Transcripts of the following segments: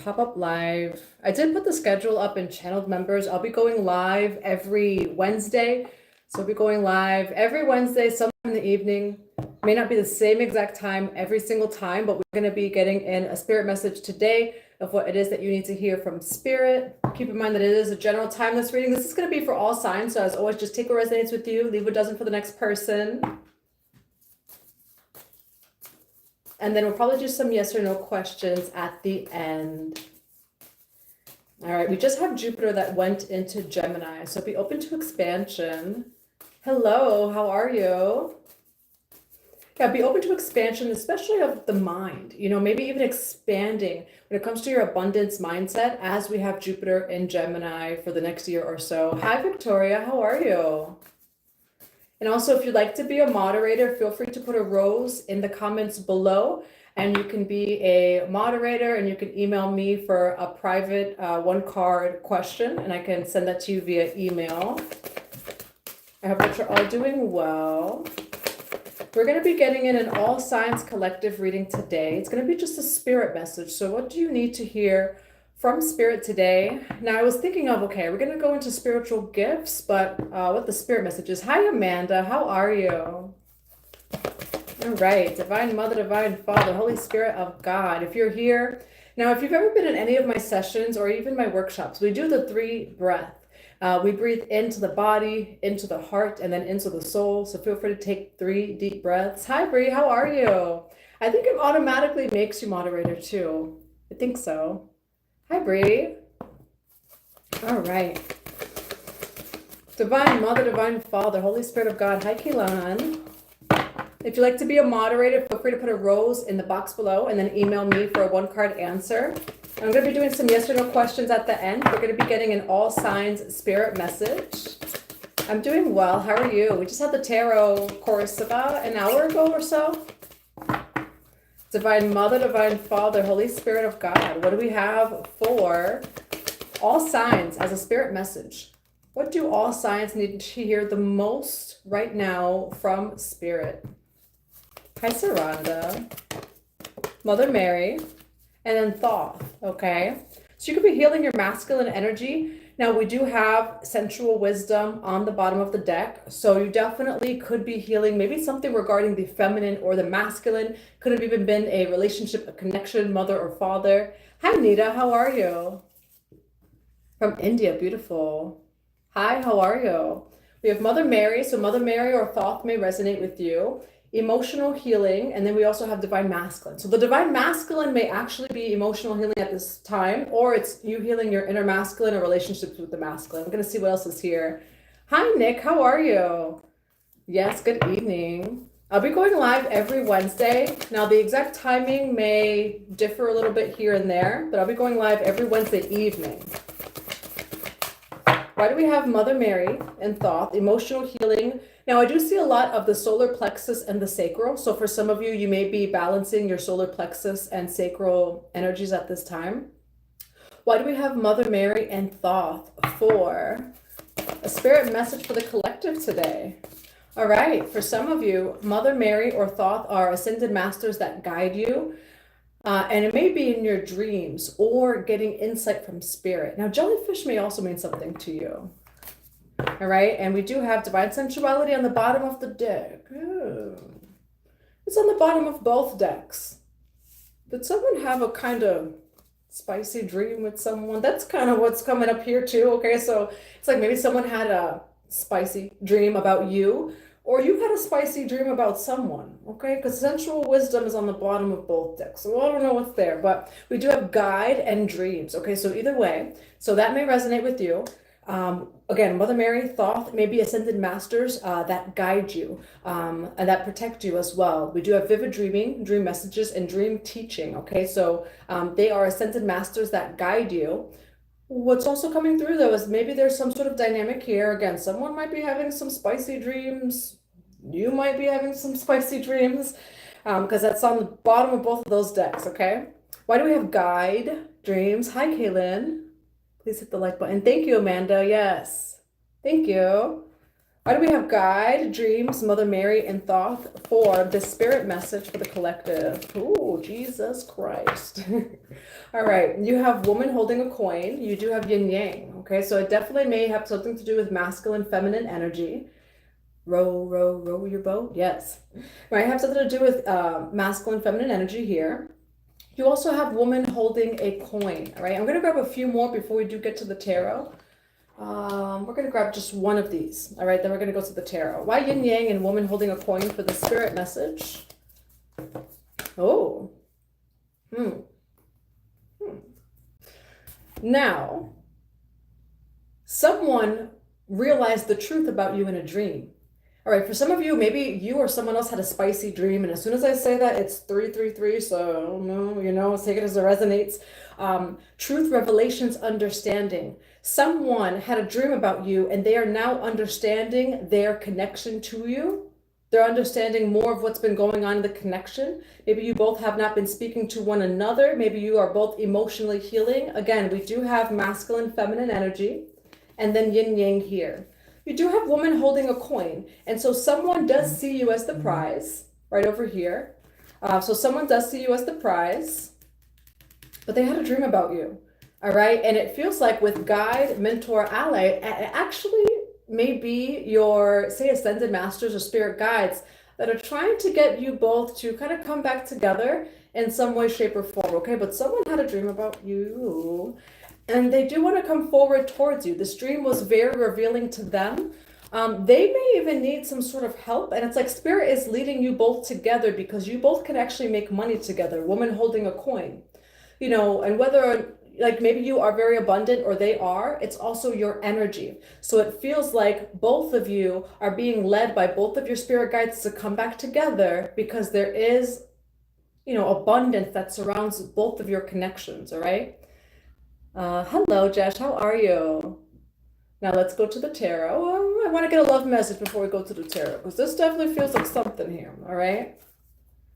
pop-up live. I did put the schedule up in channeled members. I'll be going live every Wednesday. So I'll be going live every Wednesday, sometime in the evening. May not be the same exact time every single time, but we're going to be getting in a spirit message today of what it is that you need to hear from spirit. Keep in mind that it is a general timeless reading. This is going to be for all signs. So as always, just take what resonates with you, leave what doesn't for the next person. And then we'll probably do some yes or no questions at the end. All right, we just have Jupiter that went into Gemini, so be open to expansion. Hello, how are you? Yeah, be open to expansion, especially of the mind, maybe even expanding when it comes to your abundance mindset as we have Jupiter in Gemini for the next year or so. Hi, Victoria, how are you? And also, if you'd like to be a moderator, feel free to put a rose in the comments below, and you can be a moderator and you can email me for a private one-card question, and I can send that to you via email. I hope that you're all doing well. We're going to be getting in an all signs collective reading today. It's going to be just a spirit message. So what do you need to hear from spirit today? Now I was thinking of, okay, we're going to go into spiritual gifts, but what the spirit message is. Hi, Amanda. How are you? All right. Divine Mother, Divine Father, Holy Spirit of God. If you're here, now, if you've ever been in any of my sessions or even my workshops, we do the 3 breath. We breathe into the body, into the heart, and then into the soul. So feel free to take 3 deep breaths. Hi, Bree. How are you? I think it automatically makes you moderator too. I think so. Hi, Bree. All right. Divine Mother, Divine Father, Holy Spirit of God. Hi, Keelan. If you'd like to be a moderator, feel free to put a rose in the box below and then email me for a one-card answer. I'm going to be doing some yes or no questions at the end. We're going to be getting an all signs spirit message. I'm doing well. How are you? We just had the tarot course about an hour ago or so. Divine Mother, Divine Father, Holy Spirit of God. What do we have for all signs as a spirit message? What do all signs need to hear the most right now from spirit? Hi, Saranda. Mother Mary. And then Thoth, okay? So you could be healing your masculine energy. Now, we do have sensual wisdom on the bottom of the deck. So you definitely could be healing maybe something regarding the feminine or the masculine. Could have even been a relationship, a connection, mother or father. Hi, Nita. How are you? From India. Beautiful. Hi, how are you? We have Mother Mary. So Mother Mary or Thoth may resonate with you. Emotional healing, and then we also have divine masculine. So the divine masculine may actually be emotional healing at this time, or it's you healing your inner masculine or relationships with the masculine. I'm going to see what else is here. Hi, Nick. How are you? Yes, good evening. I'll be going live every Wednesday. Now, the exact timing may differ a little bit here and there, but I'll be going live every Wednesday evening. Why do we have Mother Mary and Thoth, emotional healing? Now, I do see a lot of the solar plexus and the sacral. So for some of you, you may be balancing your solar plexus and sacral energies at this time. Why do we have Mother Mary and Thoth for a spirit message for the collective today? All right, for some of you, Mother Mary or Thoth are ascended masters that guide you. And it may be in your dreams or getting insight from spirit. Now, jellyfish may also mean something to you. All right, and we do have divine sensuality on the bottom of the deck. Oh. It's on the bottom of both decks. Did someone have a kind of spicy dream with someone? That's kind of what's coming up here too. Okay, so it's like maybe someone had a spicy dream about you, or you had a spicy dream about someone, okay? Because sensual wisdom is on the bottom of both decks. So I don't know what's there, but we do have guide and dreams, okay? So either way, so that may resonate with you. Again, Mother Mary, Thoth may be ascended masters that guide you and that protect you as well. We do have vivid dreaming, dream messages, and dream teaching, okay? So they are ascended masters that guide you. What's also coming through though is maybe there's some sort of dynamic here. Again, someone might be having some spicy dreams. You might be having some spicy dreams because that's on the bottom of both of those decks, okay? Why do we have guide, dreams? Hi, Kaylin. Please hit the like button. Thank you, Amanda. Yes. Thank you. Why do we have guide, dreams, Mother Mary, and Thoth for the spirit message for the collective? Oh, Jesus Christ. All right, you have woman holding a coin. You do have yin yang, okay? So it definitely may have something to do with masculine, feminine energy. Row, row, row your boat. Yes. Right, have something to do with masculine, feminine energy here. You also have woman holding a coin, all right? I'm going to grab a few more before we do get to the tarot. We're going to grab just one of these, all right? Then we're going to go to the tarot. Why yin yang and woman holding a coin for the spirit message? Oh. Now, someone realized the truth about you in a dream. All right, for some of you, maybe you or someone else had a spicy dream, and as soon as I say that, it's 333, so no, take it as it resonates. Truth, revelations, understanding. Someone had a dream about you, and they are now understanding their connection to you. They're understanding more of what's been going on in the connection. Maybe you both have not been speaking to one another. Maybe you are both emotionally healing. Again, we do have masculine, feminine energy, and then yin yang here. You do have woman holding a coin, and so someone does see you as the prize, right over here. So someone does see you as the prize, but they had a dream about you, all right? And it feels like with guide, mentor, ally, it actually may be your, say, ascended masters or spirit guides that are trying to get you both to kind of come back together in some way, shape, or form, okay? But someone had a dream about you, and they do want to come forward towards you. This dream was very revealing to them. They may even need some sort of help, and it's like spirit is leading you both together because you both can actually make money together. Woman holding a coin, and whether like maybe you are very abundant or they are, it's also your energy. So it feels like both of you are being led by both of your spirit guides to come back together because there is, abundance that surrounds both of your connections, all right? Hello, Jesh, how are you? Now let's go to the tarot. Oh, I want to get a love message before we go to the tarot because this definitely feels like something here, all right?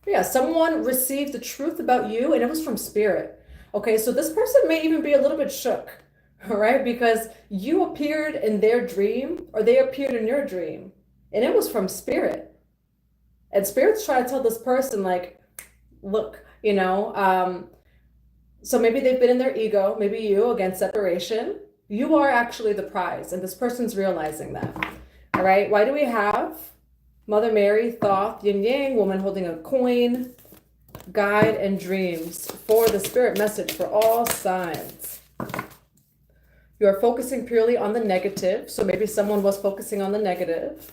Yeah, someone received the truth about you and it was from spirit. Okay, so this person may even be a little bit shook, all right? Because you appeared in their dream or they appeared in your dream and it was from spirit. And spirit's trying to tell this person like, look, so maybe they've been in their ego, maybe you, again, separation. You are actually the prize and this person's realizing that, all right? Why do we have Mother Mary, Thoth, yin yang, woman holding a coin, guide, and dreams for the spirit message for all signs? You are focusing purely on the negative. So maybe someone was focusing on the negative.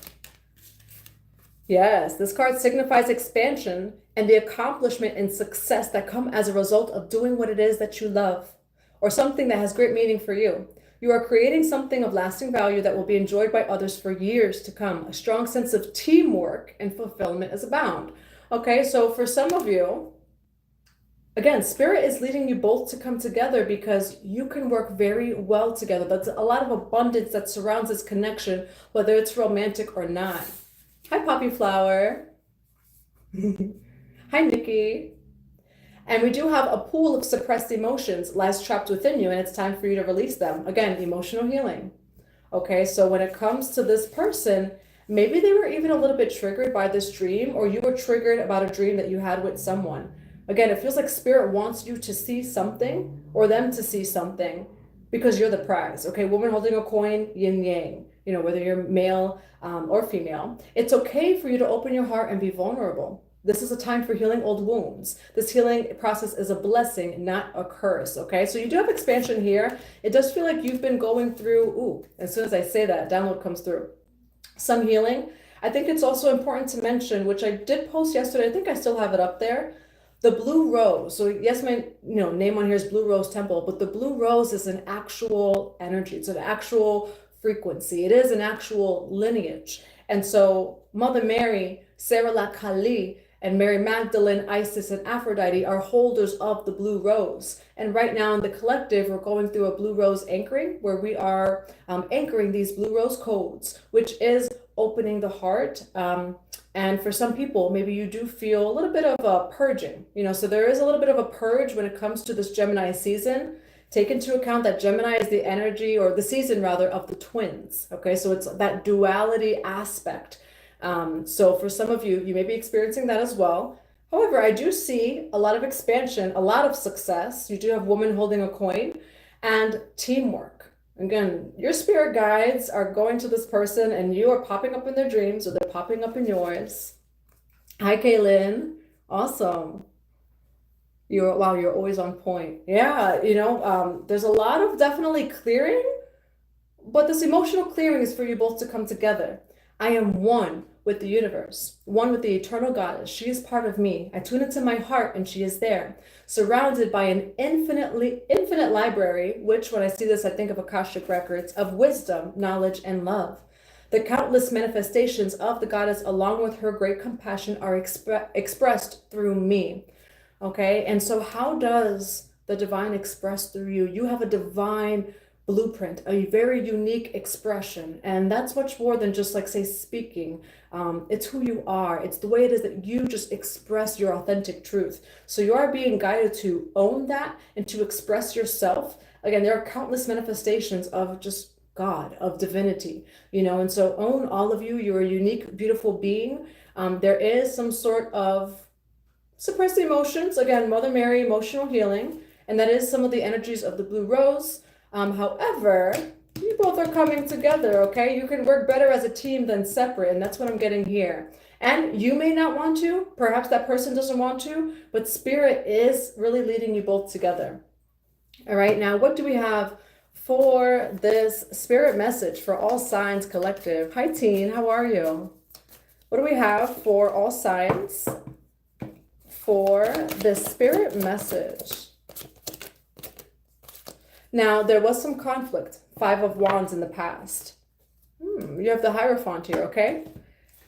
Yes, this card signifies expansion and the accomplishment and success that come as a result of doing what it is that you love or something that has great meaning for you. You are creating something of lasting value that will be enjoyed by others for years to come. A strong sense of teamwork and fulfillment is abound. Okay, so for some of you, again, spirit is leading you both to come together because you can work very well together. That's a lot of abundance that surrounds this connection, whether it's romantic or not. Hi, Poppy Flower. Hi, Nikki. And we do have a pool of suppressed emotions lies trapped within you, and it's time for you to release them. Again, emotional healing. Okay, so when it comes to this person, maybe they were even a little bit triggered by this dream, or you were triggered about a dream that you had with someone. Again, it feels like spirit wants you to see something or them to see something because you're the prize. Okay, woman holding a coin, yin yang, whether you're male or female. It's okay for you to open your heart and be vulnerable. This is a time for healing old wounds. This healing process is a blessing, not a curse, okay? So you do have expansion here. It does feel like you've been going through, as soon as I say that, download comes through. Some healing. I think it's also important to mention, which I did post yesterday, I think I still have it up there, the blue rose. So yes, my name on here is Blue Rose Temple, but the blue rose is an actual energy. It's an actual frequency. It is an actual lineage. And so Mother Mary, Sarah La Kali, and Mary Magdalene, Isis, and Aphrodite are holders of the blue rose. And right now in the collective, we're going through a blue rose anchoring where we are anchoring these blue rose codes, which is opening the heart. And for some people, maybe you do feel a little bit of a purging, so there is a little bit of a purge when it comes to this Gemini season. Take into account that Gemini is the energy, or the season rather, of the twins. Okay, so it's that duality aspect. So for some of you, you may be experiencing that as well. However, I do see a lot of expansion, a lot of success. You do have woman holding a coin and teamwork. Again, your spirit guides are going to this person and you are popping up in their dreams, or they're popping up in yours. Hi, Kaylin. Awesome. Wow, you're always on point. Yeah, there's a lot of definitely clearing, but this emotional clearing is for you both to come together. I am one with the universe, one with the eternal goddess. She is part of me. I tune into my heart and she is there, surrounded by an infinite library, which when I see this, I think of Akashic Records, of wisdom, knowledge, and love. The countless manifestations of the goddess, along with her great compassion, are expressed through me. Okay, and so how does the divine express through you? You have a divine blueprint, a very unique expression, and that's much more than just like, say, speaking. It's who you are. It's the way it is that you just express your authentic truth. So you are being guided to own that and to express yourself. Again, there are countless manifestations of just God, of divinity, and so own all of you. You're a unique, beautiful being. There is some sort of suppressed emotions, again, Mother Mary, emotional healing, and that is some of the energies of the blue rose. However, you both are coming together, okay? You can work better as a team than separate, and that's what I'm getting here. And you may not want to, perhaps that person doesn't want to, but spirit is really leading you both together. All right, now what do we have for this spirit message for all signs collective? Hi, Teen, how are you? What do we have for all signs for the spirit message? Now, there was some conflict, 5 of Wands in the past. You have the Hierophant here, okay?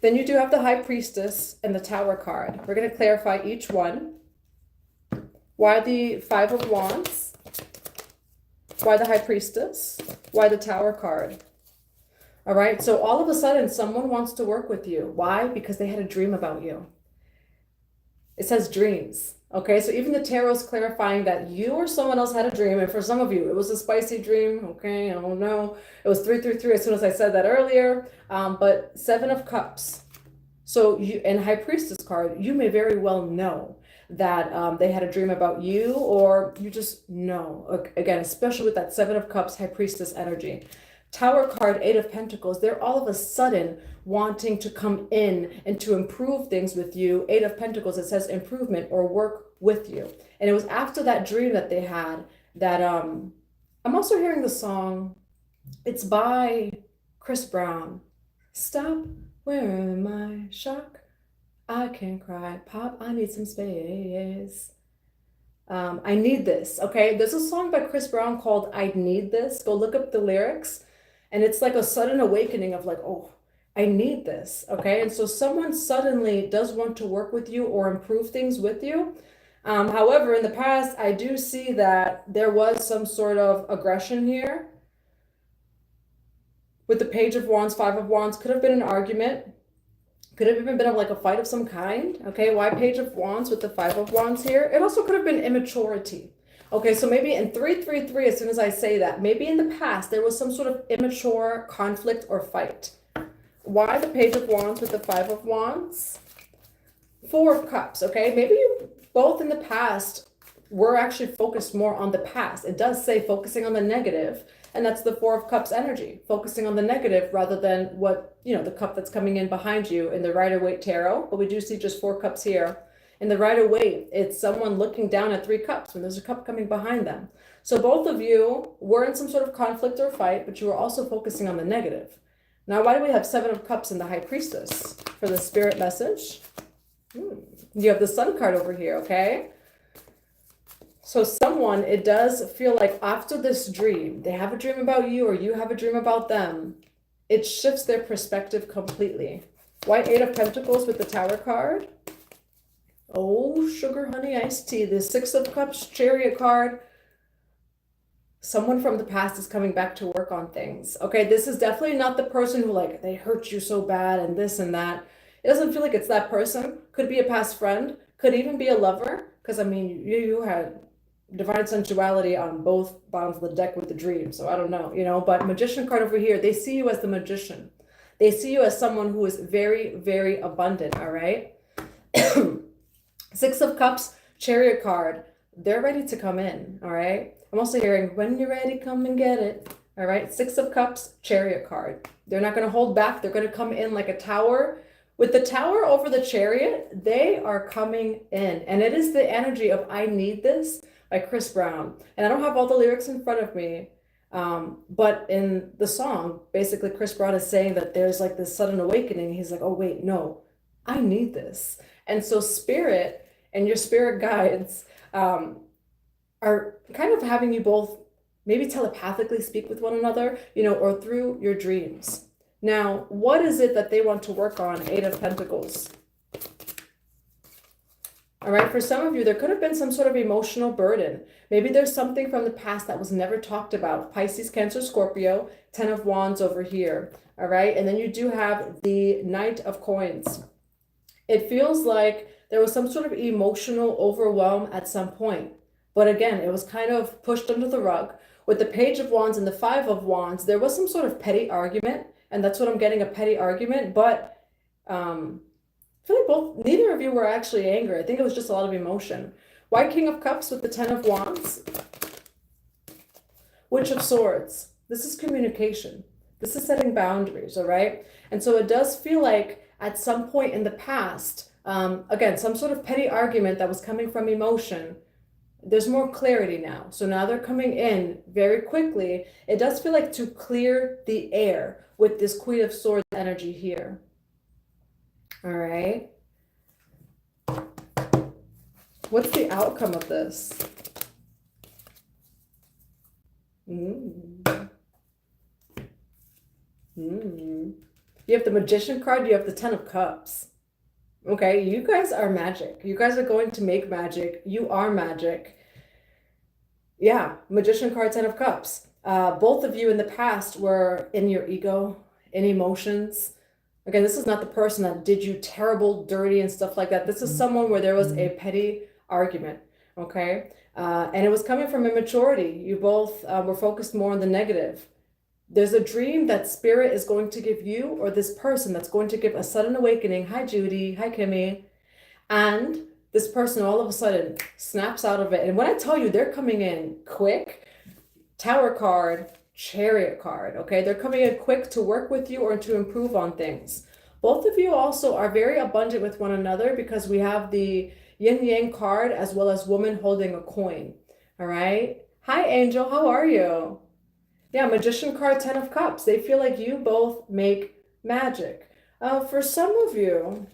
Then you do have the High Priestess and the Tower card. We're going to clarify each one. Why the 5 of Wands? Why the High Priestess? Why the Tower card? All right, so all of a sudden, someone wants to work with you. Why? Because they had a dream about you. It says dreams. Okay, so even the tarot is clarifying that you or someone else had a dream, and for some of you, it was a spicy dream. Okay, I don't know. It was 333 as soon as I said that earlier. But 7 of Cups. So you, and High Priestess card, you may very well know that they had a dream about you, or you just know. Again, especially with that 7 of Cups, High Priestess energy. Tower card, 8 of Pentacles, they're all of a sudden wanting to come in and to improve things with you. 8 of Pentacles, it says improvement or work with you. And it was after that dream that they had that, I'm also hearing the song, it's by Chris Brown. Stop wearing my shock. I can't cry. Pop, I need some space. I need this, okay? There's a song by Chris Brown called I Need This. Go look up the lyrics. And it's like a sudden awakening of like, oh, I need this, okay? And so someone suddenly does want to work with you or improve things with you. However, in the past, I do see that there was some sort of aggression here. With the Page of Wands, 5 of Wands, could have been an argument. Could have even been like a fight of some kind, okay? Why Page of Wands with the 5 of Wands here? It also could have been immaturity. Okay, so maybe in 333, as soon as I say that, maybe in the past there was some sort of immature conflict or fight. Why the Page of Wands with the 5 of Wands? 4 of Cups, okay? Maybe you both in the past were actually focused more on the past. It does say focusing on the negative, and that's the 4 of Cups energy, focusing on the negative rather than what, the cup that's coming in behind you in the Rider-Waite Tarot. But we do see just 4 cups here. In the Rider-Waite, it's someone looking down at 3 cups when there's a cup coming behind them. So both of you were in some sort of conflict or fight, but you were also focusing on the negative. Now, why do we have 7 of Cups in the High Priestess for the spirit message? You have the Sun card over here, okay? So someone, it does feel like after this dream, they have a dream about you or you have a dream about them, it shifts their perspective completely. Why 8 of Pentacles with the Tower card? Oh, sugar, honey, iced tea. The 6 of Cups, Chariot card. Someone from the past is coming back to work on things. Okay, this is definitely not the person who like, they hurt you so bad and this and that. It doesn't feel like it's that person. Could be a past friend. Could even be a lover. Because, I mean, you had divine sensuality on both bottoms of the deck with the dream. So I don't know, you know, but Magician card over here, they see you as the magician. They see you as someone who is very, very abundant, all right? Six of Cups, Chariot card, they're ready to come in, all right? I'm also hearing, when you're ready, come and get it, all right? Six of Cups, Chariot card. They're not going to hold back. They're going to come in like a tower. With the tower over the chariot, they are coming in. And it is the energy of I Need This by Chris Brown. And I don't have all the lyrics in front of me. But in the song, basically Chris Brown is saying that there's like this sudden awakening. He's like, oh, wait, no, I need this. And so spirit and your spirit guides are kind of having you both maybe telepathically speak with one another, you know, or through your dreams. Now, what is it that they want to work on? Eight of Pentacles. All right, for some of you, there could have been some sort of emotional burden. Maybe there's something from the past that was never talked about. Pisces, Cancer, Scorpio, 10 of Wands over here. All right, and then you do have the Knight of Coins. It feels like there was some sort of emotional overwhelm at some point. But again, it was kind of pushed under the rug. With the Page of Wands and the Five of Wands, there was some sort of petty argument. And that's what I'm getting, a petty argument. But I feel like neither of you were actually angry. I think it was just a lot of emotion. White King of Cups with the 10 of Wands. Witch of Swords. This is communication. This is setting boundaries, all right? And so it does feel like at some point in the past, again, some sort of petty argument that was coming from emotion, there's more clarity now. So now they're coming in very quickly. It does feel like to clear the air with this Queen of Swords energy here. All right. What's the outcome of this? You have the Magician card. You have the 10 of Cups. Okay, you guys are magic. You guys are going to make magic. You are magic. Yeah, Magician card, 10 of Cups. Both of you in the past were in your ego, in emotions. Again, this is not the person that did you terrible, dirty, and stuff like that. This is someone where there was a petty argument, okay? And it was coming from immaturity. You both were focused more on the negative. There's a dream that spirit is going to give you or this person that's going to give a sudden awakening. Hi, Judy. Hi, Kimmy. And this person all of a sudden snaps out of it. And when I tell you they're coming in quick, Tower card, Chariot card, okay? They're coming in quick to work with you or to improve on things. Both of you also are very abundant with one another because we have the Yin Yang card as well as woman holding a coin, all right? Hi, Angel. How are you? Yeah, Magician card, 10 of Cups. They feel like you both make magic. For some of you,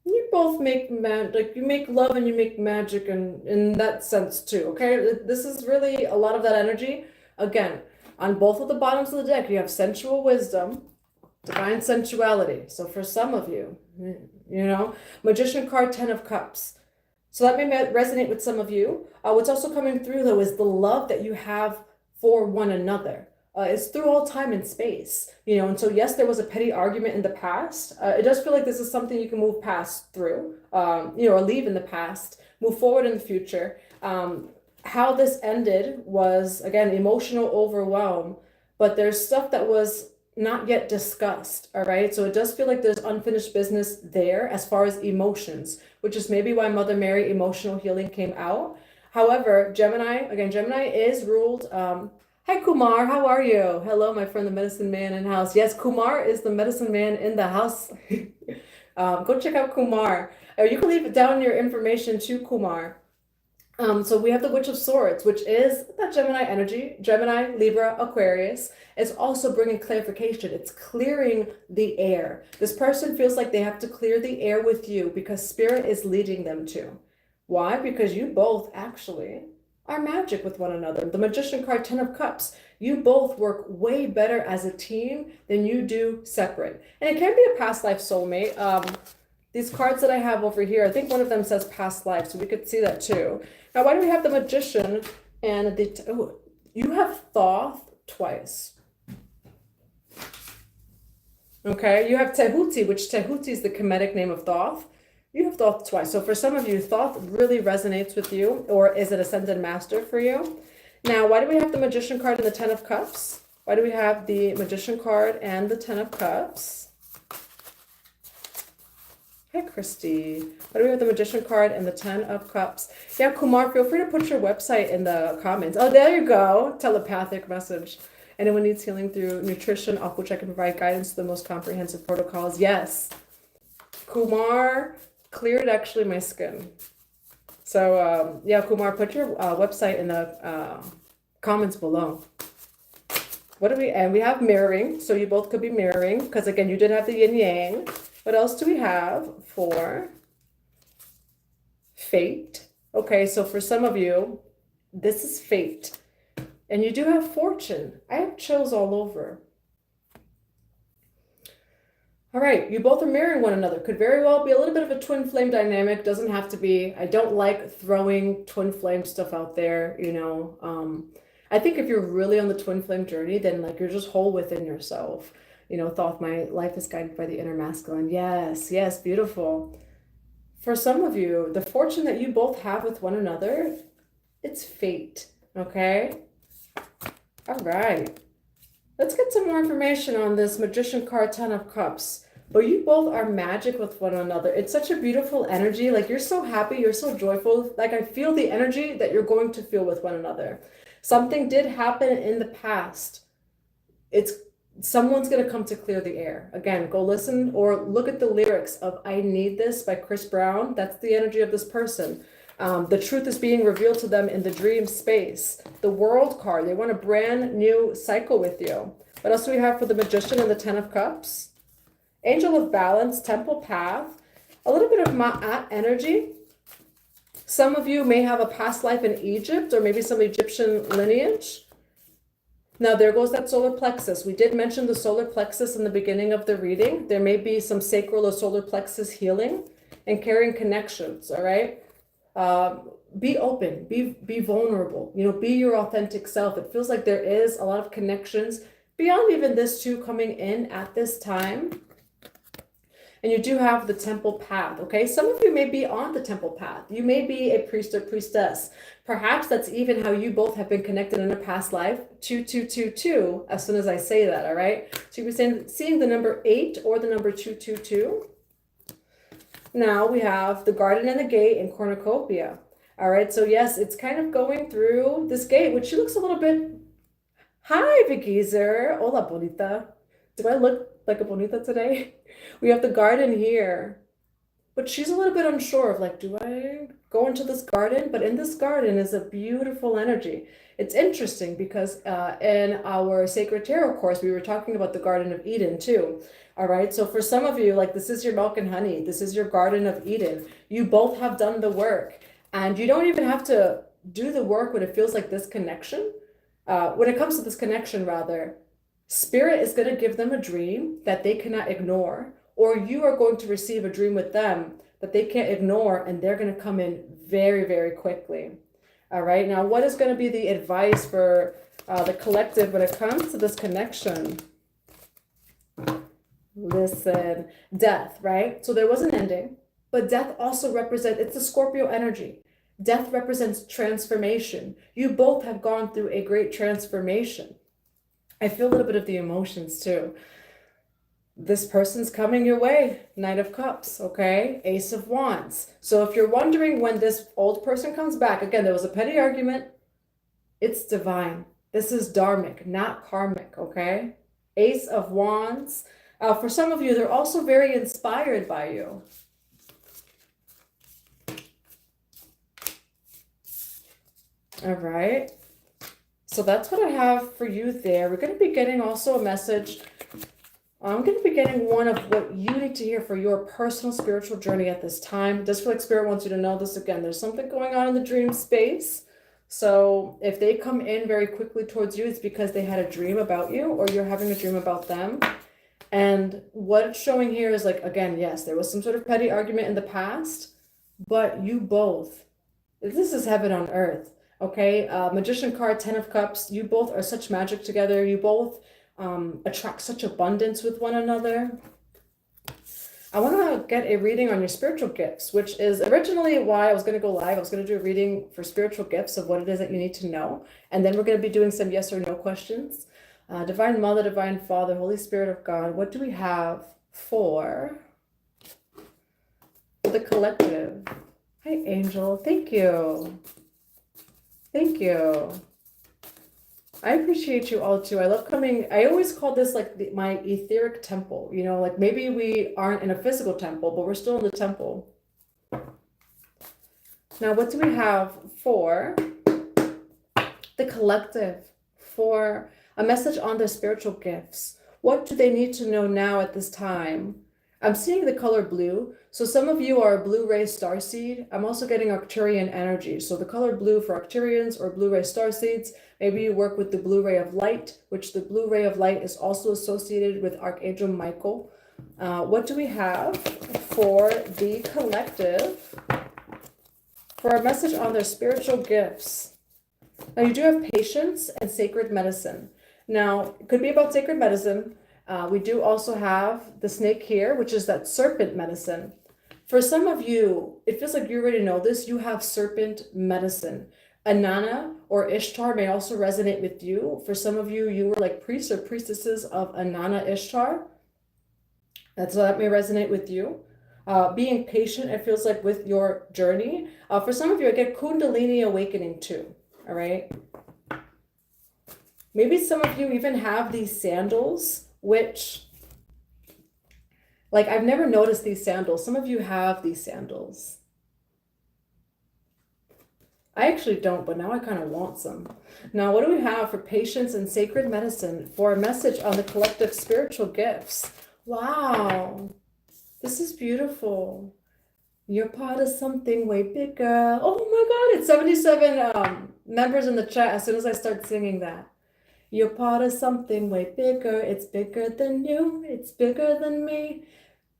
you both make like you make love and you make magic in that sense too, okay? This is really a lot of that energy. Again, on both of the bottoms of the deck, you have sensual wisdom, divine sensuality. So for some of you, you know, Magician card, 10 of Cups. So that may resonate with some of you. What's also coming through, though, is the love that you have for one another. It's through all time and space, you know. And so, yes, there was a petty argument in the past. It does feel like this is something you can move past through, you know, or leave in the past, move forward in the future. How this ended was, again, emotional overwhelm, but there's stuff that was not yet discussed, all right? So it does feel like there's unfinished business there as far as emotions, which is maybe why Mother Mary emotional healing came out. However, Gemini, again, Gemini is ruled, hi Kumar, how are you? Hello, my friend, the medicine man in house. Yes, Kumar is the medicine man in the house. Go check out Kumar. You can leave down your information to Kumar. So we have the Witch of Swords, which is that Gemini energy, Gemini, Libra, Aquarius. It's also bringing clarification. It's clearing the air. This person feels like they have to clear the air with you because spirit is leading them to. Why? Because you both actually are magic with one another. The Magician card, 10 of Cups. You both work way better as a team than you do separate. And it can be a past life soulmate. These cards that I have over here, I think one of them says past life, so we could see that too. Now, why do we have the Magician and the... Oh, you have Thoth twice. Okay, you have Tehuti, which Tehuti is the Kemetic name of Thoth. You have Thoth twice. So for some of you, Thoth really resonates with you, or is it Ascended Master for you? Now, why do we have the Magician card and the Ten of Cups? Why do we have the Magician card and the Ten of Cups? Hi, Christy. Why do we have the Magician card and the Ten of Cups? Yeah, Kumar, feel free to put your website in the comments. Oh, there you go. Telepathic message. Anyone needs healing through nutrition, off which I can provide guidance to the most comprehensive protocols. Yes. Kumar cleared actually my skin. So yeah, Kumar, put your website in the comments below. What do we, and we have mirroring, so you both could be mirroring, because again, you did have the yin yang. What else do we have for fate? Okay, so for some of you, this is fate. And you do have fortune. I have chills all over. All right, you both are mirroring one another. Could very well be a little bit of a twin flame dynamic. Doesn't have to be. I don't like throwing twin flame stuff out there, you know. I think if you're really on the twin flame journey, then like you're just whole within yourself. You know, Thoth, my life is guided by the inner masculine. Yes, yes, beautiful. For some of you, the fortune that you both have with one another, it's fate, okay? All right. Let's get some more information on this Magician card, Ten of Cups. But you both are magic with one another. It's such a beautiful energy. Like you're so happy, you're so joyful. Like I feel the energy that you're going to feel with one another. Something did happen in the past. Someone's going to come to clear the air. Again, go listen or look at the lyrics of I Need This by Chris Brown. That's the energy of this person. The truth is being revealed to them in the dream space. The World card, they want a brand new cycle with you. What else do we have for the Magician and the Ten of Cups? Angel of Balance, Temple Path, a little bit of Ma'at energy. Some of you may have a past life in Egypt or maybe some Egyptian lineage. Now there goes that solar plexus. We did mention the solar plexus in the beginning of the reading. There may be some sacral or solar plexus healing and carrying connections, all right? Be open, be vulnerable, you know, be your authentic self. It feels like there is a lot of connections beyond even this too coming in at this time. And you do have the temple path, okay? Some of you may be on the temple path. You may be a priest or priestess. Perhaps that's even how you both have been connected in a past life. 2222, as soon as I say that, all right? So you'll be seeing the number 8 or the number 222. Now we have the garden and the gate in cornucopia. All right, so yes, it's kind of going through this gate, which she looks a little bit... Hi, Vigizer. Hola, bonita. Do I look like a bonita today? We have the garden here. But she's a little bit unsure of like, do I go into this garden? But in this garden is a beautiful energy. It's interesting because in our Sacred Tarot course, we were talking about the Garden of Eden too. All right, so for some of you, like this is your milk and honey. This is your Garden of Eden. You both have done the work. And you don't even have to do the work when it feels like this connection. When it comes to this connection, rather, Spirit is going to give them a dream that they cannot ignore. Or you are going to receive a dream with them that they can't ignore. And they're going to come in very, very quickly. All right, now what is going to be the advice for the collective when it comes to this connection? Listen, death, right? So there was an ending, but death also represents, it's the Scorpio energy. Death represents transformation. You both have gone through a great transformation. I feel a little bit of the emotions too. This person's coming your way. Knight of Cups, okay? Ace of Wands. So if you're wondering when this old person comes back, again, there was a petty argument. It's divine. This is dharmic, not karmic, okay? Ace of Wands. For some of you, they're also very inspired by you. All right. So that's what I have for you there. We're going to be getting also a message. I'm going to be getting one of what you need to hear for your personal spiritual journey at this time. Just feel like Spirit wants you to know this again. There's something going on in the dream space. So if they come in very quickly towards you, it's because they had a dream about you or you're having a dream about them. And what it's showing here is like, again, yes, there was some sort of petty argument in the past, but you both, this is heaven on earth, okay? Magician card, 10 of Cups, you both are such magic together. You both attract such abundance with one another. I want to get a reading on your spiritual gifts, which is originally why I was going to go live. I was going to do a reading for spiritual gifts of what it is that you need to know. And then we're going to be doing some yes or no questions. Divine Mother, Divine Father, Holy Spirit of God, what do we have for the collective? Hi, Angel. Thank you. Thank you. I appreciate you all too. I love coming. I always call this like my etheric temple, you know, like maybe we aren't in a physical temple, but we're still in the temple. Now, what do we have for the collective, for a message on their spiritual gifts? What do they need to know now at this time? I'm seeing the color blue. So some of you are blue ray starseed. I'm also getting Arcturian energy. So the color blue for Arcturians or blue ray starseeds. Maybe you work with the blue ray of light, which the blue ray of light is also associated with Archangel Michael. What do we have for the collective for a message on their spiritual gifts? Now you do have patience and sacred medicine. Now it could be about sacred medicine. We do also have the snake here, which is that serpent medicine. For some of you, it feels like you already know this. You have serpent medicine. Anana or Ishtar may also resonate with you. For some of you, you were like priests or priestesses of Anana Ishtar. So that may resonate with you. Being patient, it feels like with your journey. For some of you, I get Kundalini awakening too. All right. Maybe some of you even have these sandals, which, like, I've never noticed these sandals. Some of you have these sandals. I actually don't, but now I kind of want some. Now, what do we have for patience and sacred medicine for a message on the collective spiritual gifts? Wow, this is beautiful. You're part of something way bigger. Oh my God, it's 77 members in the chat as soon as I start singing that. You're part of something way bigger. It's bigger than you. It's bigger than me.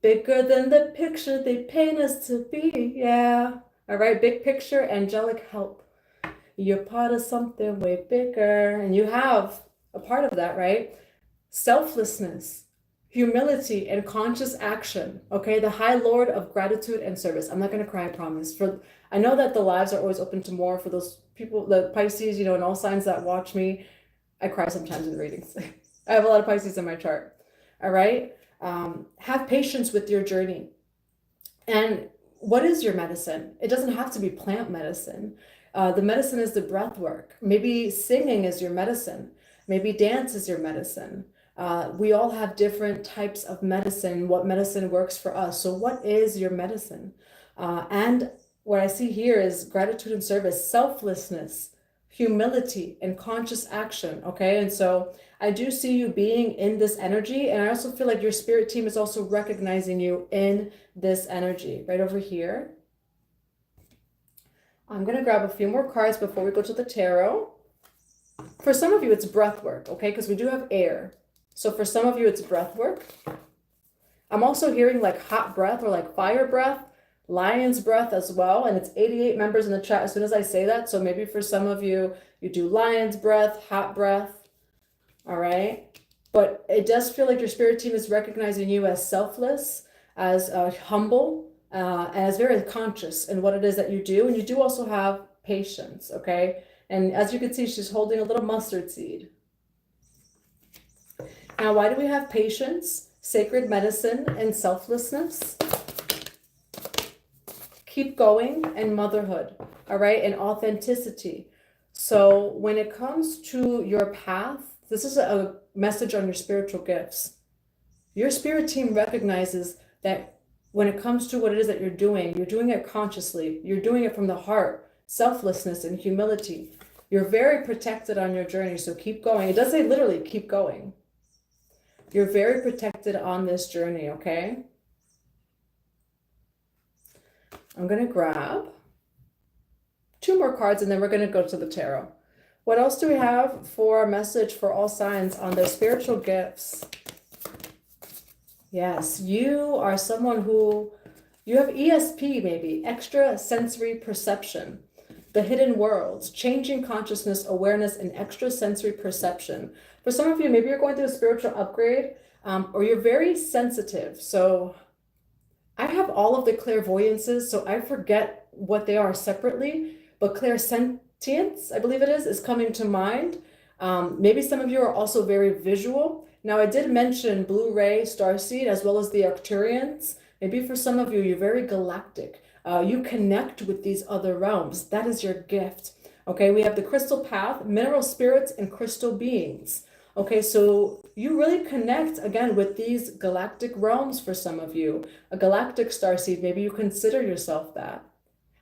Bigger than the picture they paint us to be. Yeah. All right. Big picture, angelic help. You're part of something way bigger. And you have a part of that, right? Selflessness, humility, and conscious action. Okay. The High Lord of gratitude and service. I'm not going to cry, I promise. I know that the lives are always open to more for those people, the Pisces, you know, and all signs that watch me. I cry sometimes in the readings. I have a lot of Pisces in my chart. All right. Have patience with your journey. And what is your medicine? It doesn't have to be plant medicine. The medicine is the breath work. Maybe singing is your medicine. Maybe dance is your medicine. We all have different types of medicine, what medicine works for us. So what is your medicine? And what I see here is gratitude and service, selflessness, humility, and conscious action. Okay. And so I do see you being in this energy. And I also feel like your spirit team is also recognizing you in this energy right over here. I'm going to grab a few more cards before we go to the tarot. For some of you, it's breath work. Okay. Because we do have air. So for some of you, it's breath work. I'm also hearing like hot breath or like fire breath. Lion's breath as well, and it's 88 members in the chat as soon as I say that. So maybe for some of you, you do lion's breath, hot breath, all right? But it does feel like your spirit team is recognizing you as selfless, as humble, and as very conscious in what it is that you do. And you do also have patience, okay? And as you can see, she's holding a little mustard seed. Now, why do we have patience, sacred medicine, and selflessness? Keep going, and motherhood, all right, and authenticity. So when it comes to your path, this is a message on your spiritual gifts. Your spirit team recognizes that when it comes to what it is that you're doing it consciously. You're doing it from the heart, selflessness and humility. You're very protected on your journey, so keep going. It does say literally, keep going. You're very protected on this journey, okay? I'm going to grab 2 more cards and then we're going to go to the tarot. What else do we have for a message for all signs on their spiritual gifts? Yes, you are someone who, you have ESP maybe, extra sensory perception, the hidden worlds, changing consciousness, awareness, and extra sensory perception. For some of you, maybe you're going through a spiritual upgrade or you're very sensitive. So I have all of the clairvoyances, so I forget what they are separately, but clairsentience, I believe it is coming to mind. Maybe some of you are also very visual. Now, I did mention Blu-ray, Starseed, as well as the Arcturians. Maybe for some of you, you're very galactic. You connect with these other realms. That is your gift. Okay, we have the crystal path, mineral spirits, and crystal beings. Okay, so you really connect again with these galactic realms for some of you. A galactic starseed, maybe you consider yourself that.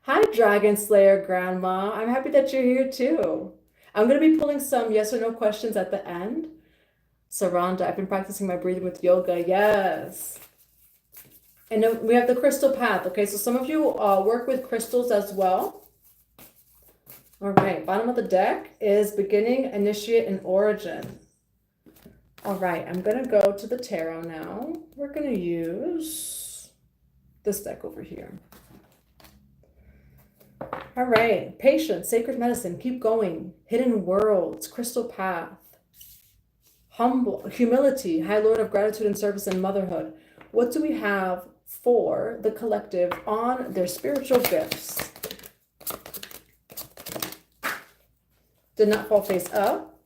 Hi, Dragon Slayer Grandma. I'm happy that you're here too. I'm going to be pulling some yes or no questions at the end. Saranda, I've been practicing my breathing with yoga. Yes. And then we have the crystal path. Okay, so some of you work with crystals as well. All right, bottom of the deck is beginning, initiate, and origin. All right, I'm going to go to the tarot now. We're going to use this deck over here. All right, patience, sacred medicine, keep going, hidden worlds, crystal path, humble, humility, high lord of gratitude and service and motherhood. What do we have for the collective on their spiritual gifts? Did not fall face up.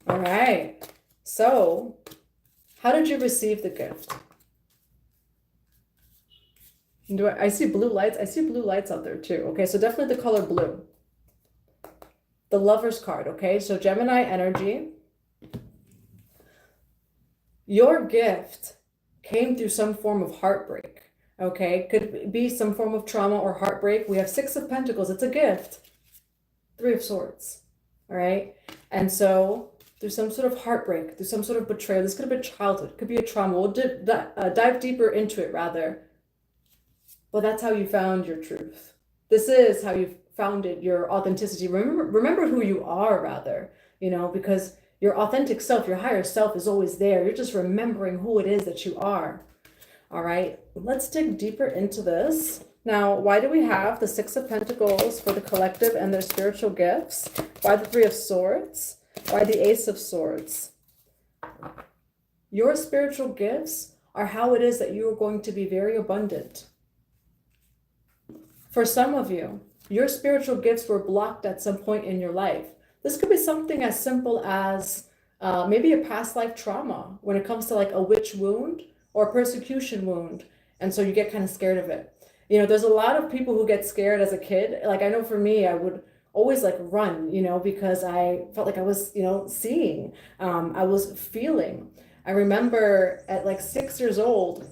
All right. So, how did you receive the gift? I see blue lights? I see blue lights out there too. Okay, so definitely the color blue. The Lover's card, okay? So Gemini energy. Your gift came through some form of heartbreak, okay? Could be some form of trauma or heartbreak. We have Six of Pentacles. It's a gift. Three of Swords, all right? And so through some sort of heartbreak, through some sort of betrayal, this could have been childhood, could be a trauma. We'll dive deeper into it rather. Well, that's how you found your truth. This is how you founded your authenticity. Remember who you are rather, you know, because your authentic self, your higher self is always there. You're just remembering who it is that you are. All right, let's dig deeper into this. Now, why do we have the Six of Pentacles for the collective and their spiritual gifts? Why the Three of Swords? Why the Ace of Swords? Your spiritual gifts are how it is that you are going to be very abundant. For some of you, your spiritual gifts were blocked at some point in your life. This could be something as simple as maybe a past life trauma when it comes to like a witch wound or a persecution wound. And so you get kind of scared of it. You know, there's a lot of people who get scared as a kid. Like I know for me, I would always like run, you know, because I felt like I was, you know, seeing, I was feeling. I remember at like 6 years old,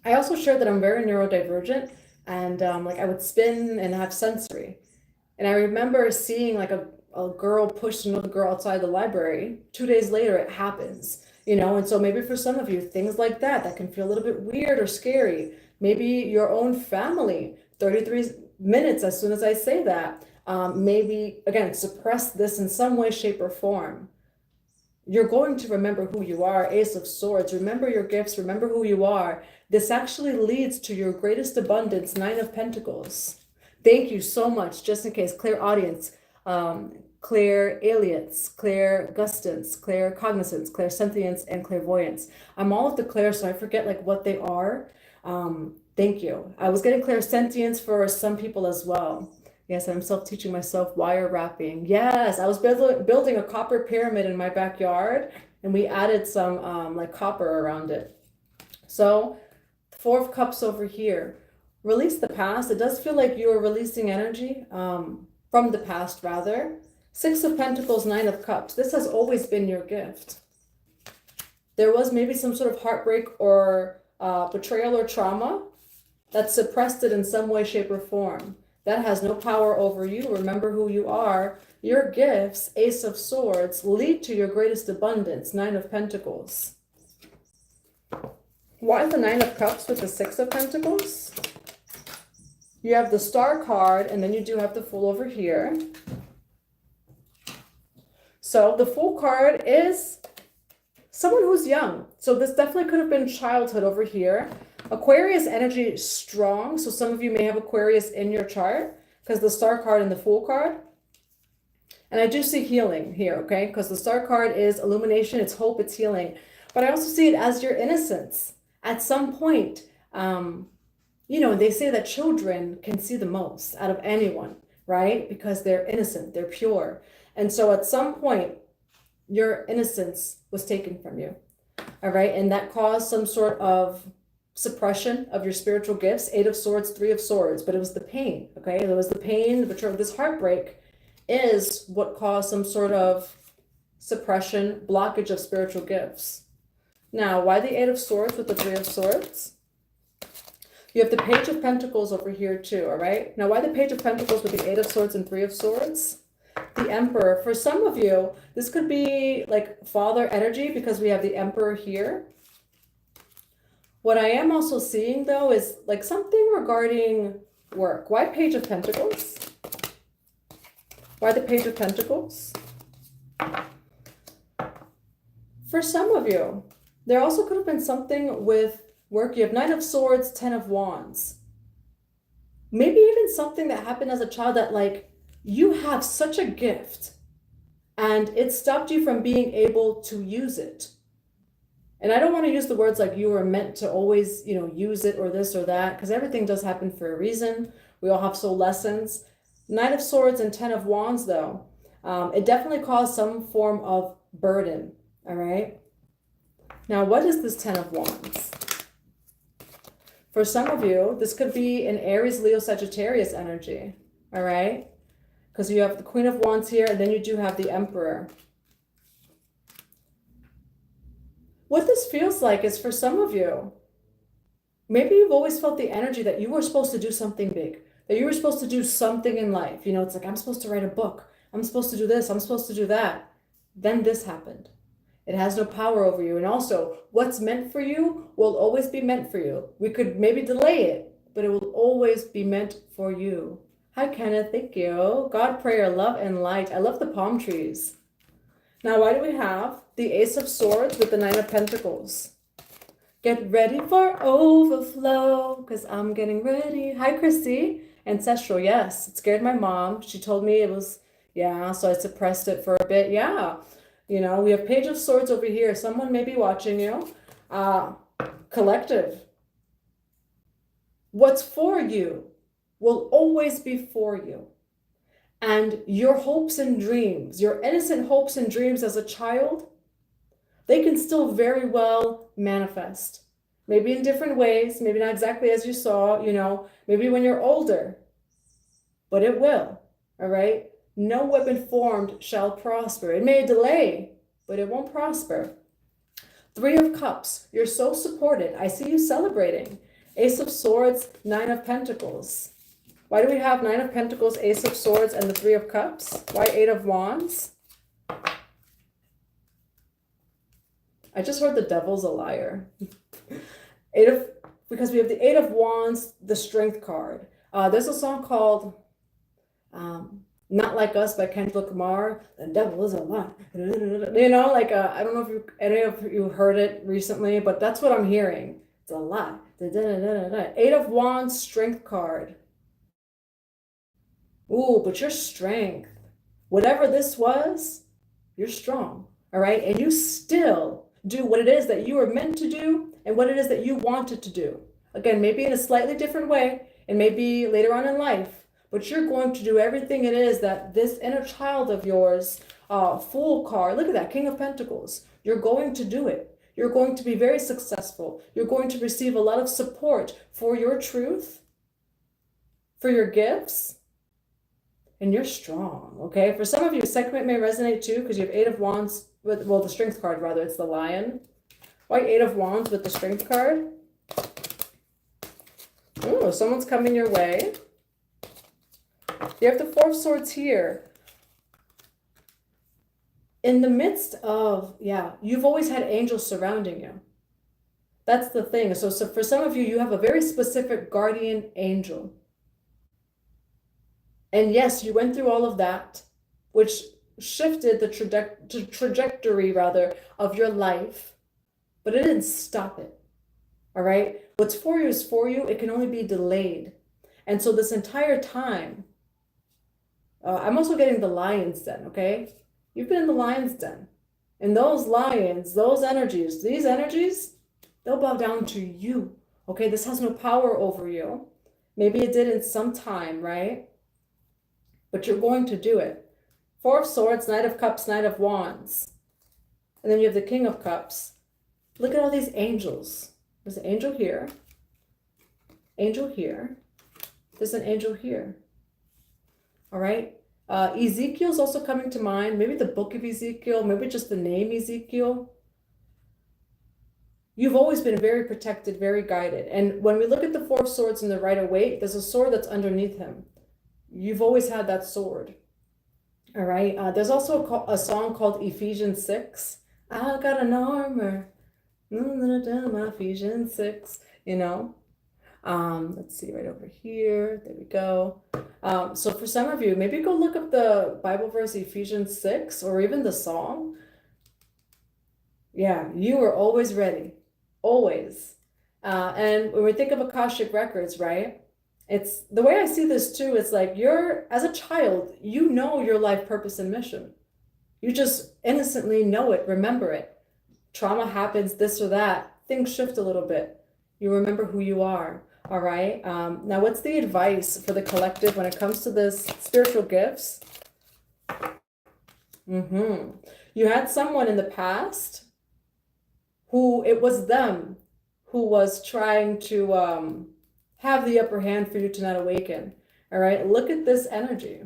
I also shared that I'm very neurodivergent. And like I would spin and have sensory. And I remember seeing like a girl push another girl outside the library. 2 days later, it happens, you know? And so maybe for some of you, things like that can feel a little bit weird or scary. Maybe your own family, 33 minutes as soon as I say that, maybe, again, suppress this in some way, shape, or form. You're going to remember who you are. Ace of Swords. Remember your gifts. Remember who you are. This actually leads to your greatest abundance. Nine of Pentacles. Thank you so much. Just in case, clear audience, clear aliens, clear gustance, clear cognizance, clear sentience, and clairvoyance. I'm all of the clear, so I forget like what they are. Thank you. I was getting clear sentience for some people as well. Yes, I'm self-teaching myself wire wrapping. Yes, I was building a copper pyramid in my backyard, and we added some like copper around it. So, Four of Cups over here. Release the past. It does feel like you are releasing energy from the past, rather. Six of Pentacles, Nine of Cups. This has always been your gift. There was maybe some sort of heartbreak or betrayal or trauma that suppressed it in some way, shape, or form. That has no power over you. Remember who you are. Your gifts, Ace of Swords, lead to your greatest abundance, Nine of Pentacles. Why the Nine of Cups with the Six of Pentacles? You have the Star card, and then you do have the Fool over here. So the Fool card is someone who's young. So this definitely could have been childhood over here. Aquarius energy is strong, so some of you may have Aquarius in your chart because the Star card and the Fool card. And I do see healing here, okay? Because the Star card is illumination, it's hope, it's healing. But I also see it as your innocence. At some point, You know, they say that children can see the most out of anyone, right? Because they're innocent, they're pure. And so at some point, your innocence was taken from you, all right? And that caused some sort of suppression of your spiritual gifts. 8 of Swords, 3 of Swords, but it was the pain, okay? It was the pain, the betrayal. This heartbreak is what caused some sort of suppression, blockage of spiritual gifts. Now, why the 8 of Swords with the 3 of Swords? You have the Page of Pentacles over here too, all right? Now, why the Page of Pentacles with the 8 of Swords and 3 of Swords? The Emperor. For some of you, this could be like father energy because we have the Emperor here. What I am also seeing though is like something regarding work. Why Page of Pentacles? Why the Page of Pentacles? For some of you, there also could have been something with work. You have 9 of Swords, 10 of Wands. Maybe even something that happened as a child that like you have such a gift and it stopped you from being able to use it. And I don't want to use the words like you were meant to always, you know, use it or this or that, because everything does happen for a reason. We all have soul lessons. 9 of Swords and 10 of Wands though, it definitely caused some form of burden, all right? Now, what is this 10 of Wands? For some of you, this could be an Aries, Leo, Sagittarius energy, all right? Because you have the Queen of Wands here, and then you do have the Emperor. What this feels like is for some of you, maybe you've always felt the energy that you were supposed to do something big, that you were supposed to do something in life. You know, it's like, I'm supposed to write a book. I'm supposed to do this. I'm supposed to do that. Then this happened. It has no power over you. And also, what's meant for you will always be meant for you. We could maybe delay it, but it will always be meant for you. Hi, Kenneth. Thank you. God, prayer, love, and light. I love the palm trees. Now, why do we have the Ace of Swords with the 9 of Pentacles? Get ready for overflow, because I'm getting ready. Hi, Christy. Ancestral, yes. It scared my mom. She told me it was, yeah, so I suppressed it for a bit. Yeah. You know, we have Page of Swords over here. Someone may be watching you. Collective. What's for you will always be for you. And your hopes and dreams, your innocent hopes and dreams as a child, they can still very well manifest. Maybe in different ways, maybe not exactly as you saw, you know, maybe when you're older, but it will, all right? No weapon formed shall prosper. It may delay, but it won't prosper. 3 of Cups, you're so supported. I see you celebrating. Ace of Swords, 9 of Pentacles. Why do we have 9 of Pentacles, Ace of Swords, and the 3 of Cups? Why 8 of Wands? I just heard the devil's a liar. Because we have the 8 of Wands, the Strength card. There's a song called Not Like Us by Kendrick Lamar. The devil is a lie. You know, like, I don't know if any of you heard it recently, but that's what I'm hearing. It's a lie. 8 of Wands, Strength card. Ooh, but your strength, whatever this was, you're strong, all right? And you still do what it is that you were meant to do and what it is that you wanted to do. Again, maybe in a slightly different way and maybe later on in life, but you're going to do everything it is that this inner child of yours, Fool card, look at that, King of Pentacles. You're going to do it. You're going to be very successful. You're going to receive a lot of support for your truth, for your gifts, and you're strong, okay? For some of you, Sekhmet may resonate too because you have 8 of Wands with, well, the Strength card rather, it's the Lion. Why 8 of Wands with the Strength card? Oh, someone's coming your way. You have the 4 of Swords here. In the midst of, yeah, you've always had angels surrounding you. That's the thing. So for some of you, you have a very specific guardian angel. And yes, you went through all of that, which shifted the trajectory rather of your life, but it didn't stop it. All right. What's for you is for you. It can only be delayed. And so this entire time, I'm also getting the lion's den. Okay. You've been in the lion's den, and those lions, those energies, these energies, they'll bow down to you. Okay, this has no power over you. Maybe it did in some time, right? But you're going to do it. Four of Swords, Knight of Cups, Knight of Wands. And then you have the King of Cups. Look at all these angels. There's an angel here. Angel here. There's an angel here. All right. Ezekiel's also coming to mind. Maybe the book of Ezekiel. Maybe just the name Ezekiel. You've always been very protected, very guided. And when we look at the Four of Swords in the Rider-Waite, there's a sword that's underneath him. You've always had that sword. All right. There's also a song called Ephesians 6. I got an armor. My Ephesians 6, you know. Let's see right over here. There we go. So for some of you, maybe go look up the Bible verse Ephesians 6 or even the song. Yeah, you were always ready. Always. And when we think of Akashic Records, right? It's the way I see this too, it's like you're, as a child, you know your life purpose and mission. You just innocently know it, remember it. Trauma happens, this or that, things shift a little bit. You remember who you are, all right? Now, what's the advice for the collective when it comes to this spiritual gifts? You had someone in the past who, it was them who was trying to have the upper hand for you to not awaken, all right? Look at this energy.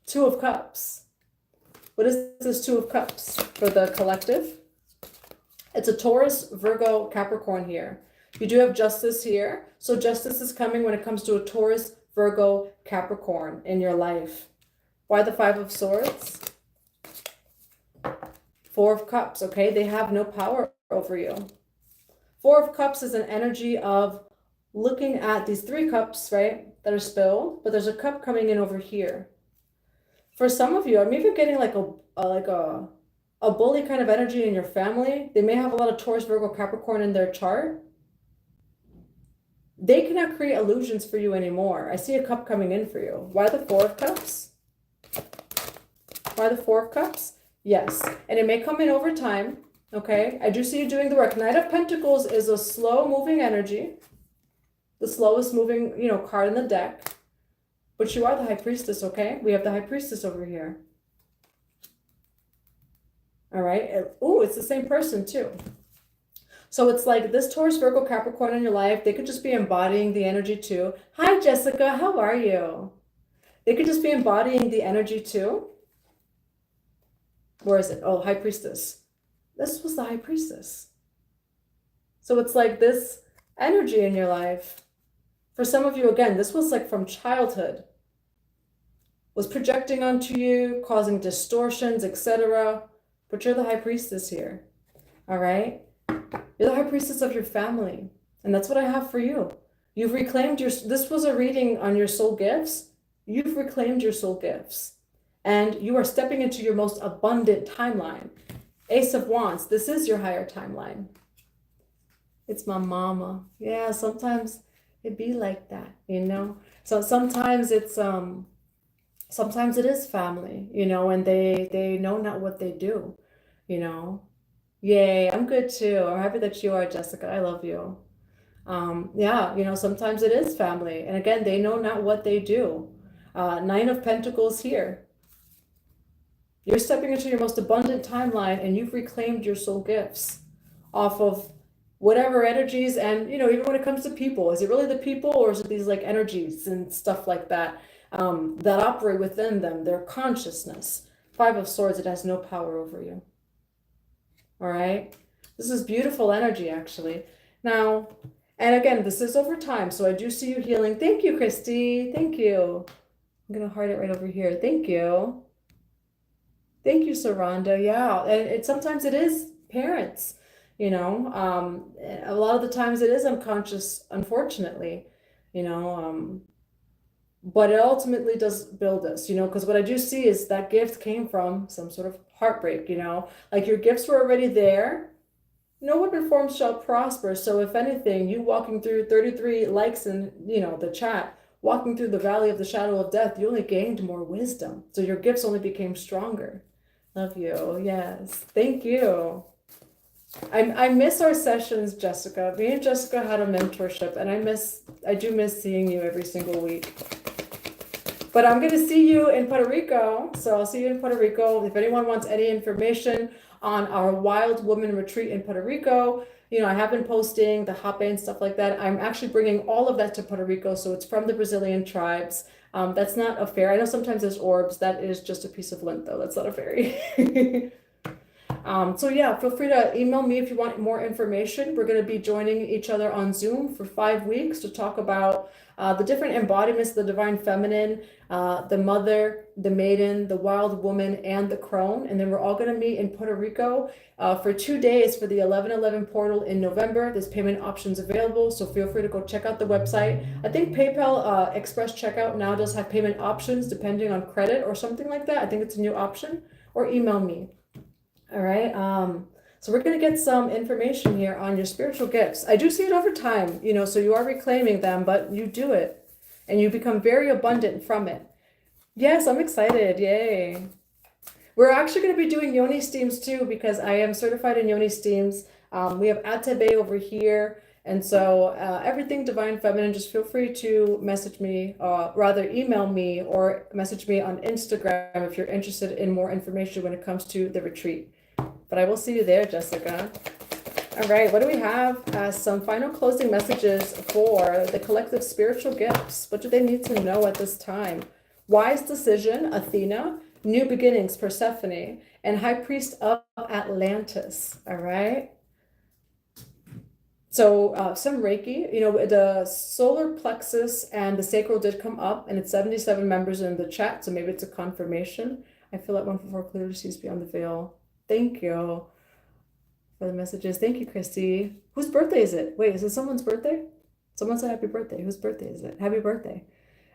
Two of Cups. What is this Two of Cups for the collective? It's a Taurus, Virgo, Capricorn here. You do have justice here. So justice is coming when it comes to a Taurus, Virgo, Capricorn in your life. Why the Five of Swords? Four of Cups, okay? They have no power over you. Four of Cups is an energy of looking at these three cups, right, that are spilled, but there's a cup coming in over here. For some of you, maybe you're getting like a bully kind of energy in your family. They may have a lot of Taurus, Virgo, Capricorn in their chart. They cannot create illusions for you anymore. I see a cup coming in for you. Why the Four of Cups? Why the Four of Cups? Yes, and it may come in over time, okay? I do see you doing the work. Knight of Pentacles is a slow-moving energy, the slowest moving, card in the deck. But you are the High Priestess, okay? We have the High Priestess over here. All right. Oh, it's the same person too. So it's like this Taurus, Virgo, Capricorn in your life. They could just be embodying the energy too. Hi, Jessica. How are you? They could just be embodying the energy too. Where is it? Oh, High Priestess. This was the High Priestess. So it's like this energy in your life. For some of you, again, this was like from childhood. Was projecting onto you, causing distortions, etc. But you're the High Priestess here. All right? You're the High Priestess of your family. And that's what I have for you. You've reclaimed this was a reading on your soul gifts. You've reclaimed your soul gifts. And you are stepping into your most abundant timeline. Ace of Wands, this is your higher timeline. It's my mama. Yeah, sometimes it be like that, So sometimes it's sometimes it is family, and they know not what they do, Yay, I'm good too. I'm happy that you are, Jessica. I love you. Yeah, sometimes it is family. And again, they know not what they do. Nine of Pentacles here. You're stepping into your most abundant timeline and you've reclaimed your soul gifts off of whatever energies. And, even when it comes to people, is it really the people or is it these like energies and stuff like that that operate within them, their consciousness? Five of Swords, it has no power over you. All right. This is beautiful energy, actually. Now, and again, this is over time. So I do see you healing. Thank you, Christy. Thank you. I'm going to heart it right over here. Thank you. Thank you, Saranda. Yeah. And sometimes it is parents, a lot of the times it is unconscious, unfortunately, but it ultimately does build us, because what I do see is that gift came from some sort of heartbreak, like your gifts were already there. No weapon formed shall prosper. So if anything, you walking through 33 likes in, the chat, walking through the valley of the shadow of death, you only gained more wisdom. So your gifts only became stronger. Love you. Yes. Thank you. I miss our sessions, Jessica. Me and Jessica had a mentorship, and I do miss seeing you every single week. But I'm going to see you in Puerto Rico. So I'll see you in Puerto Rico. If anyone wants any information on our Wild Woman Retreat in Puerto Rico, you know, I have been posting the hape and stuff like that. I'm actually bringing all of that to Puerto Rico. So it's from the Brazilian tribes. That's not a fairy. I know sometimes there's orbs. That is just a piece of lint, though. That's not a fairy. So yeah, feel free to email me if you want more information. We're going to be joining each other on Zoom for 5 weeks to talk about the different embodiments of the divine feminine, the mother, the maiden, the wild woman, and the crone. And then we're all going to meet in Puerto Rico for 2 days for the 11/11 portal in November. There's payment options available, so feel free to go check out the website. I think PayPal Express Checkout now does have payment options depending on credit or something like that. I think it's a new option. Or email me. All right. So we're going to get some information here on your spiritual gifts. I do see it over time, you know, so you are reclaiming them, but you do it and you become very abundant from it. Yes, I'm excited. Yay. We're actually going to be doing yoni steams too, because I am certified in yoni steams. We have Atebe over here. And so everything divine feminine, just feel free to message me, rather email me or message me on Instagram if you're interested in more information when it comes to the retreat. But I will see you there, Jessica. All right, what do we have as some final closing messages for the collective spiritual gifts? What do they need to know at this time? Wise decision, Athena. New beginnings, Persephone. And High Priest of Atlantis. All right. So some Reiki, you know, the solar plexus and the sacral did come up, and it's 77 members in the chat, so maybe it's a confirmation. I feel like 144 clearly sees beyond the veil. Thank you for the messages. Thank you, Christy. Whose birthday is it? Wait, is it someone's birthday? Someone said happy birthday. Whose birthday is it? Happy birthday.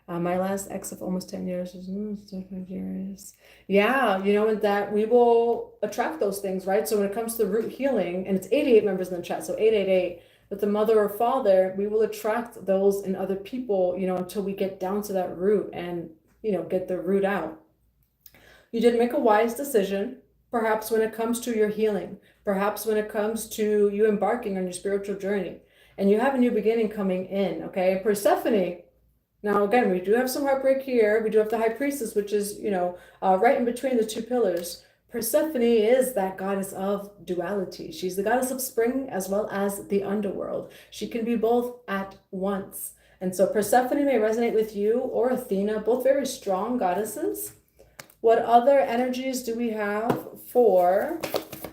My last ex of almost 10 years is 5 years. Yeah, you know, and that we will attract those things, right? So when it comes to root healing, and it's 88 members in the chat, so 888, with the mother or father, we will attract those in other people, you know, until we get down to that root and, you know, get the root out. You did make a wise decision. Perhaps when it comes to your healing, perhaps when it comes to you embarking on your spiritual journey, and you have a new beginning coming in, okay? Persephone, now again, we do have some heartbreak here. We do have the High Priestess, which is, you know, right in between the two pillars. Persephone is that goddess of duality. She's the goddess of spring as well as the underworld. She can be both at once. And so Persephone may resonate with you, or Athena, both very strong goddesses. What other energies do we have for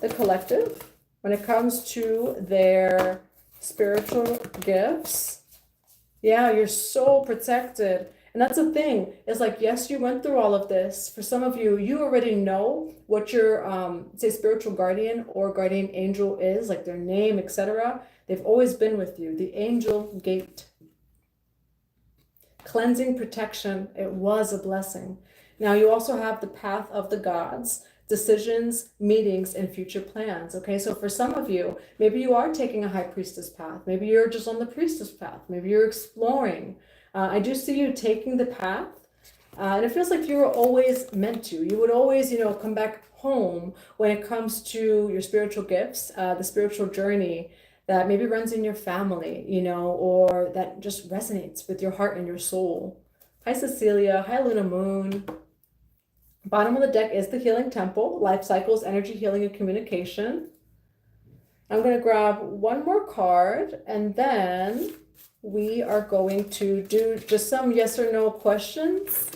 the collective when it comes to their spiritual gifts? Yeah, you're so protected. And that's the thing. It's like, yes, you went through all of this. For some of you, you already know what your, say, spiritual guardian or guardian angel is, like their name, etc. They've always been with you. The angel gate. Cleansing, protection. It was a blessing. Now you also have the path of the gods, decisions, meetings, and future plans. Okay, so for some of you, maybe you are taking a high priestess path. Maybe you're just on the priestess path. Maybe you're exploring. I do see you taking the path, and it feels like you were always meant to. You would always, you know, come back home when it comes to your spiritual gifts, the spiritual journey that maybe runs in your family, you know, or that just resonates with your heart and your soul. Hi, Cecilia. Hi, Luna Moon. Bottom of the deck is the Healing Temple, life cycles, energy healing, and communication. I'm going to grab one more card, and then we are going to do just some yes or no questions,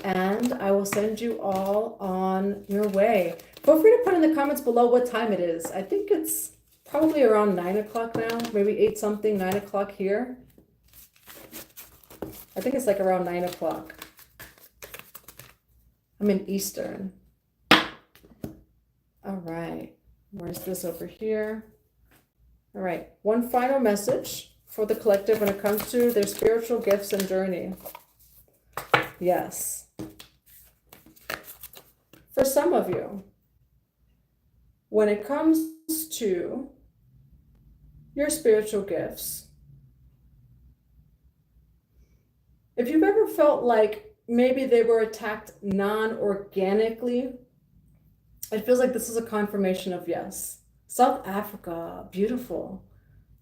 and I will send you all on your way. Feel free to put in the comments below what time it is. I think it's probably around 9 o'clock now, maybe 8 something, 9 o'clock here. I think it's like around 9 o'clock. I'm in Eastern. All right, where's this over here? All right, one final message for the collective when it comes to their spiritual gifts and journey. Yes. For some of you, when it comes to your spiritual gifts, if you've ever felt like maybe they were attacked non-organically, it feels like this is a confirmation of yes. South Africa, beautiful.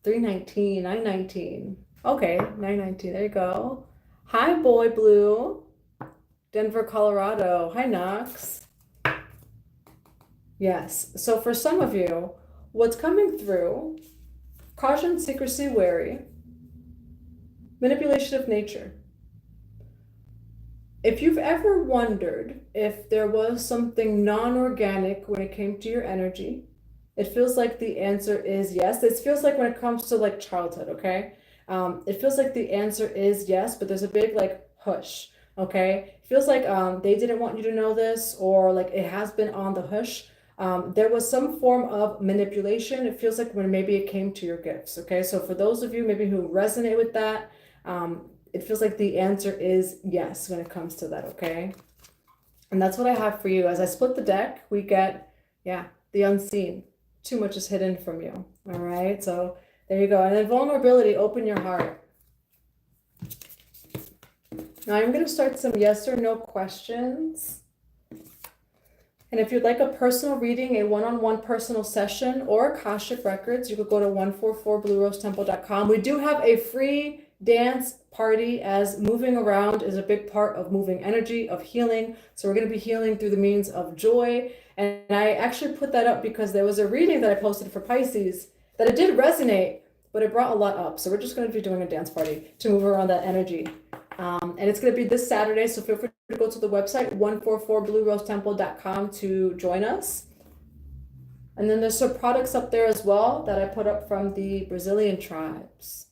319, 919. Okay, 919, there you go. Hi, Boy Blue. Denver, Colorado. Hi, Knox. Yes, so for some of you, what's coming through, caution, secrecy, wary, manipulation of nature. If you've ever wondered if there was something non-organic when it came to your energy, it feels like the answer is yes. It feels like when it comes to like childhood, okay? It feels like the answer is yes, but there's a big like hush, okay? It feels like they didn't want you to know this, or like it has been on the hush. There was some form of manipulation. It feels like when maybe it came to your gifts, okay? So for those of you maybe who resonate with that, it feels like the answer is yes when it comes to that, okay? And that's what I have for you. As I split the deck, we get, yeah, the unseen. Too much is hidden from you, all right? So there you go. And then vulnerability, open your heart. Now I'm going to start some yes or no questions. And if you'd like a personal reading, a one-on-one personal session, or Akashic Records, you could go to 144bluerosetemple.com. We do have a free dance party, as moving around is a big part of moving energy, of healing. So we're going to be healing through the means of joy. And I actually put that up because there was a reading that I posted for Pisces that it did resonate, but it brought a lot up. So we're just going to be doing a dance party to move around that energy. And it's going to be this Saturday, so feel free to go to the website 144bluerosetemple.com to join us. And then there's some products up there as well that I put up from the Brazilian tribes.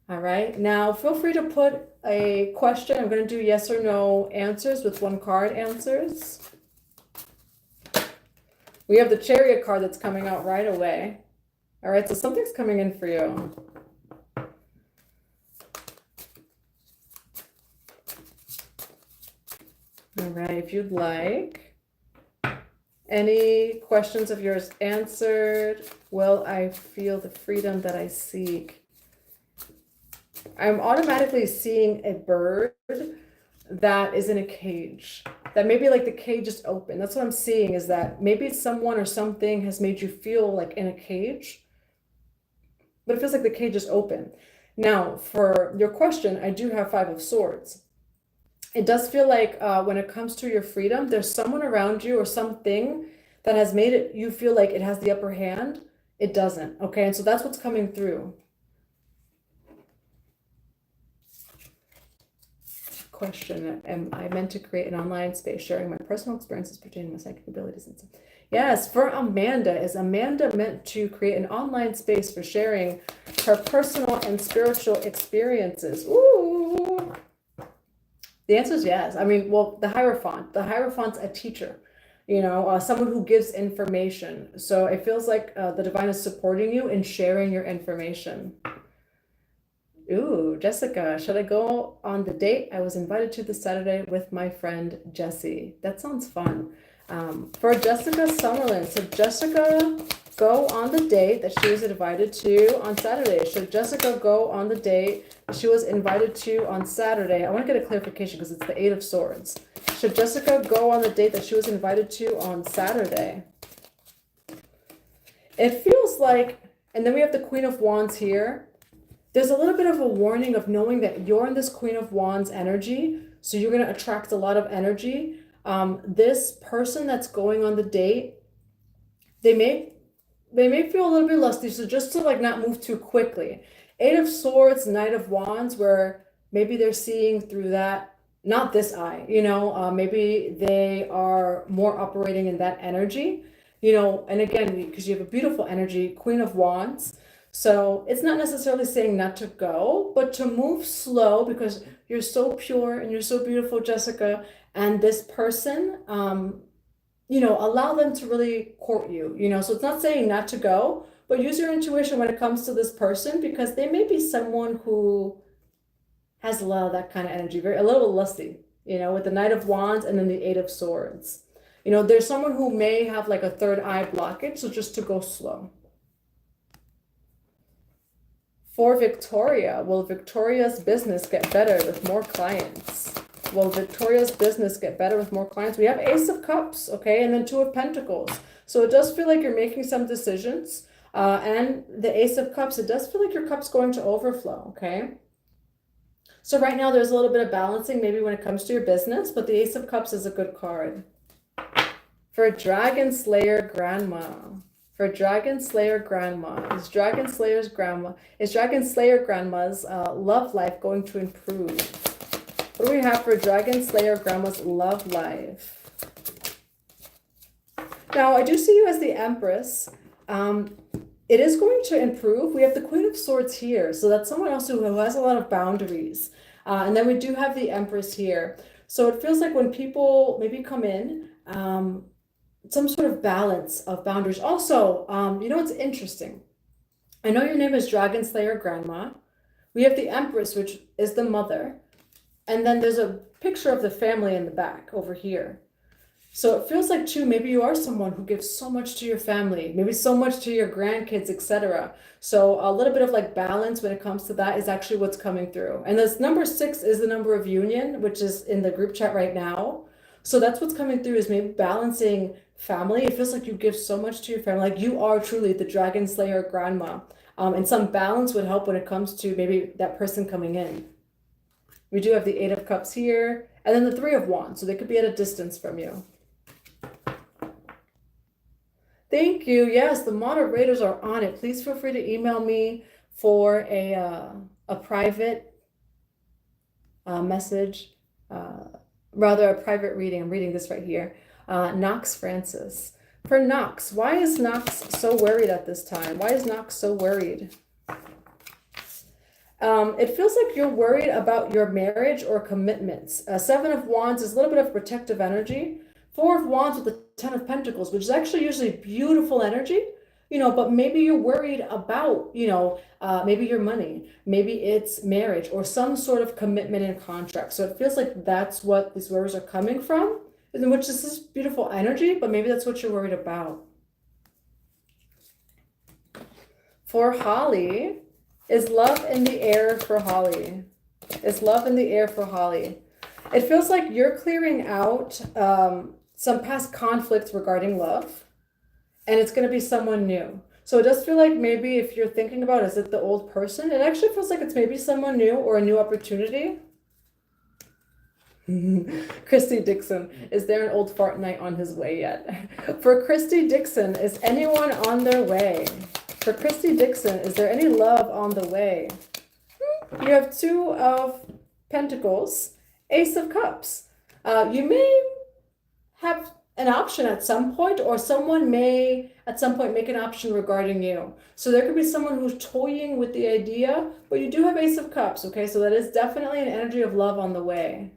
All right, now feel free to put a question. I'm going to do yes or no answers with one card answers. We have the Chariot card that's coming out right away. All right, so something's coming in for you. All right, if you'd like. Any questions of yours answered? Will I feel the freedom that I seek? I'm automatically seeing a bird that is in a cage. That maybe like the cage is open. That's what I'm seeing, is that maybe someone or something has made you feel like in a cage, but it feels like the cage is open. Now, for your question, I do have 5 of Swords. It does feel like when it comes to your freedom, there's someone around you or something that has made it you feel like it has the upper hand. It doesn't, okay? And so that's what's coming through. Question, am I meant to create an online space sharing my personal experiences pertaining to my psychic abilities and stuff? Yes, for Amanda, is Amanda meant to create an online space for sharing her personal and spiritual experiences? Ooh. The answer is yes. I mean, well, the Hierophant's a teacher, you know, someone who gives information. So it feels like the divine is supporting you in sharing your information. Ooh, Jessica, should I go on the date I was invited to this Saturday with my friend Jessie? That sounds fun. For Jessica Summerlin, so Jessica, go on the date that she was invited to on Saturday. Should Jessica go on the date that she was invited to on Saturday? I want to get a clarification because it's the 8 of Swords. Should Jessica go on the date that she was invited to on Saturday? It feels like, and then we have the Queen of Wands here. There's a little bit of a warning of knowing that you're in this Queen of Wands energy, so you're going to attract a lot of energy. This person that's going on the date, they may feel a little bit lusty, so just to like not move too quickly. 8 of Swords, Knight of Wands, where maybe they're seeing through that, not this eye, you know, maybe they are more operating in that energy, you know, and again, because you have a beautiful energy, Queen of Wands. So it's not necessarily saying not to go, but to move slow, because you're so pure and you're so beautiful, Jessica. And this person, you know, allow them to really court you, you know. So it's not saying not to go, but use your intuition when it comes to this person, because they may be someone who has a lot of that kind of energy, a little lusty, you know, with the Knight of Wands and then the 8 of Swords. You know, there's someone who may have like a third eye blockage, so just to go slow. For Victoria, will Victoria's business get better with more clients? Will Victoria's business get better with more clients? We have Ace of Cups, okay, and then 2 of Pentacles. So it does feel like you're making some decisions. And the Ace of Cups, it does feel like your cup's going to overflow, okay? So right now there's a little bit of balancing maybe when it comes to your business, but the Ace of Cups is a good card. For Dragon Slayer Grandma. For Dragon Slayer Grandma. Is Dragon Slayer Grandma's love life going to improve? What do we have for Dragon Slayer Grandma's love life? Now, I do see you as the Empress. It is going to improve. We have the Queen of Swords here. So that's someone else who has a lot of boundaries. And then we do have the Empress here. So it feels like when people maybe come in, some sort of balance of boundaries. Also, you know what's interesting? I know your name is Dragon Slayer Grandma. We have the Empress, which is the mother. And then there's a picture of the family in the back over here. So it feels like, too, maybe you are someone who gives so much to your family, maybe so much to your grandkids, etc. So a little bit of like balance when it comes to that is actually what's coming through. And this number 6 is the number of union, which is in the group chat right now. So that's what's coming through, is maybe balancing family. It feels like you give so much to your family. Like you are truly the Dragon Slayer Grandma. And some balance would help when it comes to maybe that person coming in. We do have the 8 of Cups here, and then the 3 of Wands. So they could be at a distance from you. Thank you. Yes, the moderators are on it. Please feel free to email me for a private message, rather a private reading. I'm reading this right here. Knox Francis. For Knox, why is Knox so worried at this time? Why is Knox so worried? It feels like you're worried about your marriage or commitments. 7 of Wands is a little bit of protective energy. 4 of Wands with the 10 of Pentacles, which is actually usually beautiful energy, you know, but maybe you're worried about, you know, maybe your money, maybe it's marriage or some sort of commitment and contract. So it feels like that's what these worries are coming from, which is this beautiful energy, but maybe that's what you're worried about. For Holly, is love in the air for Holly? Is love in the air for Holly? It feels like you're clearing out some past conflicts regarding love, and it's going to be someone new. So it does feel like maybe if you're thinking about, is it the old person? It actually feels like it's maybe someone new or a new opportunity. Christy Dixon, is there an old fart night on his way yet? For Christy Dixon, is anyone on their way? For Christy Dixon, is there any love on the way? You have 2 of Pentacles, Ace of Cups. You may have an option at some point, or someone may at some point make an option regarding you. So there could be someone who's toying with the idea, but you do have Ace of Cups, okay? So that is definitely an energy of love on the way.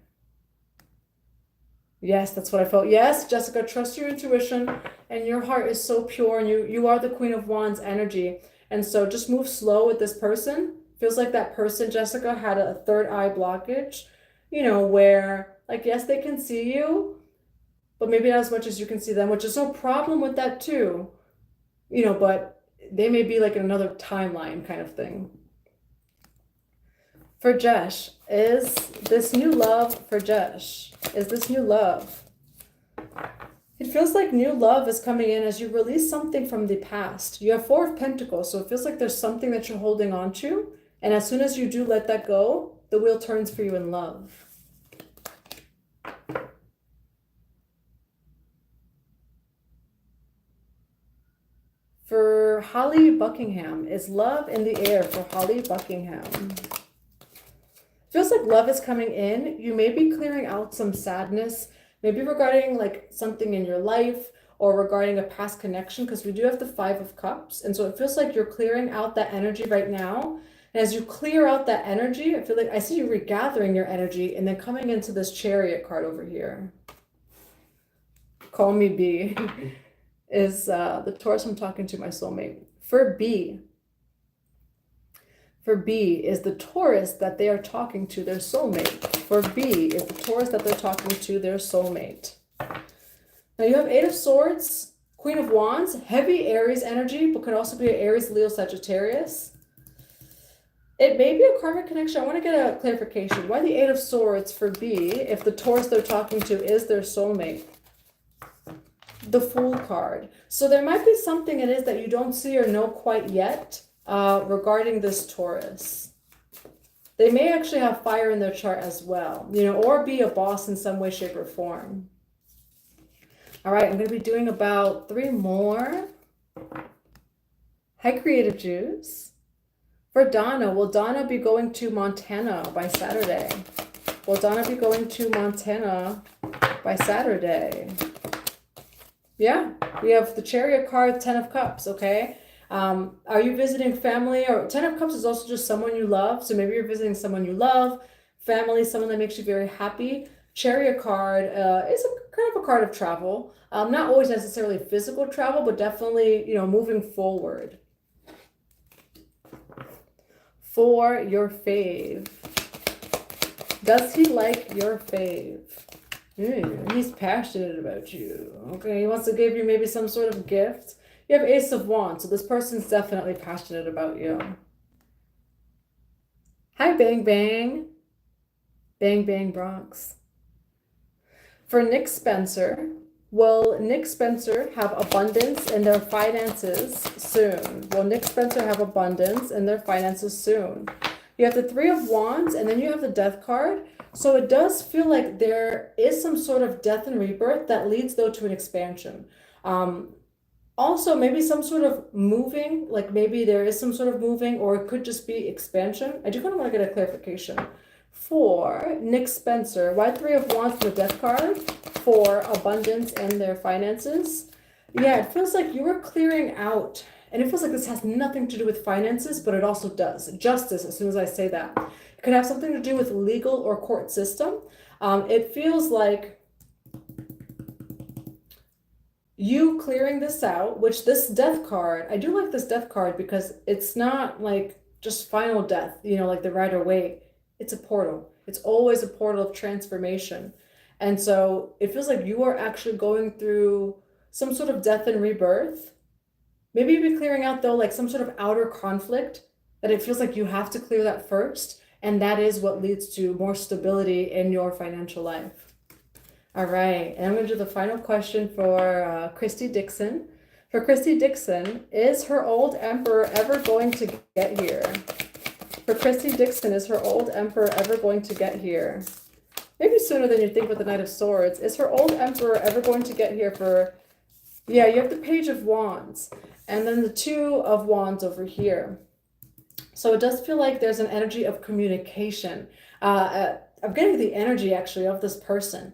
Yes, that's what I felt. Yes, Jessica, trust your intuition, and your heart is so pure, and you are the Queen of Wands energy. And so just move slow with this person. Feels like that person, Jessica, had a third eye blockage, you know, where like, yes, they can see you, but maybe not as much as you can see them, which is no problem with that too, you know, but they may be like in another timeline kind of thing. For Jesh, is this new love for Jesh? Is this new love? It feels like new love is coming in as you release something from the past. You have 4 of Pentacles, so it feels like there's something that you're holding on to. And as soon as you do let that go, the wheel turns for you in love. For Holly Buckingham, is love in the air for Holly Buckingham? Feels like love is coming in. You may be clearing out some sadness, maybe regarding like something in your life or regarding a past connection, because we do have the 5 of Cups. And so it feels like you're clearing out that energy right now. And as you clear out that energy, I feel like I see you regathering your energy and then coming into this Chariot card over here. Call me B. Is the Taurus I'm talking to my soulmate. For B, is the Taurus that they are talking to their soulmate. For B is the Taurus that they're talking to their soulmate. Now you have 8 of Swords, Queen of Wands, heavy Aries energy, but could also be an Aries, Leo, Sagittarius. It may be a karmic connection. I want to get a clarification. Why the 8 of Swords for B if the Taurus they're talking to is their soulmate? the Fool card. So there might be something it is that you don't see or know quite yet regarding this Taurus. They may actually have fire in their chart as well, you know, or be a boss in some way, shape, or form. All right, I'm going to be doing about 3 more. Hi, Creative Juice. For Donna, will Donna be going to Montana by Saturday? Will Donna be going to Montana by Saturday? Yeah, we have the Chariot card, 10 of Cups, okay? Are you visiting family? Or 10 of Cups is also just someone you love. So maybe you're visiting someone you love, family, someone that makes you very happy. Chariot card is kind of a card of travel. Not always necessarily physical travel, but definitely, you know, moving forward. For your fave. Does he like your fave? He's passionate about you. Okay, he wants to give you maybe some sort of gift. You have Ace of Wands, so this person's definitely passionate about you. Hi, Bang Bang. Bang Bang Bronx. For Nick Spencer, will Nick Spencer have abundance in their finances soon? Will Nick Spencer have abundance in their finances soon? You have the 3 of Wands, and then you have the Death card. So it does feel like there is some sort of death and rebirth that leads, though, to an expansion. Also, maybe some sort of moving, like maybe there is some sort of moving, or it could just be expansion. I do kind of want to get a clarification. For Nick Spencer, why 3 of Wands for the Death card? For abundance and their finances. Yeah, it feels like you were clearing out, and it feels like this has nothing to do with finances, but it also does. Justice, as soon as I say that. It could have something to do with legal or court system. It feels like you clearing this out, which this Death card, I do like this Death card because it's not like just final death, you know, like the Rider-Waite. It's a portal. It's always a portal of transformation. And so it feels like you are actually going through some sort of death and rebirth. Maybe you'll be clearing out, though, like some sort of outer conflict that it feels like you have to clear that first. And that is what leads to more stability in your financial life. All right, and I'm going to do the final question for Christy Dixon. For Christy Dixon, is her old emperor ever going to get here? For Christy Dixon, is her old emperor ever going to get here? Maybe sooner than you think with the Knight of Swords. Is her old emperor ever going to get here for... Yeah, you have the Page of Wands, and then the 2 of Wands over here. So it does feel like there's an energy of communication. I'm getting the energy, actually, of this person.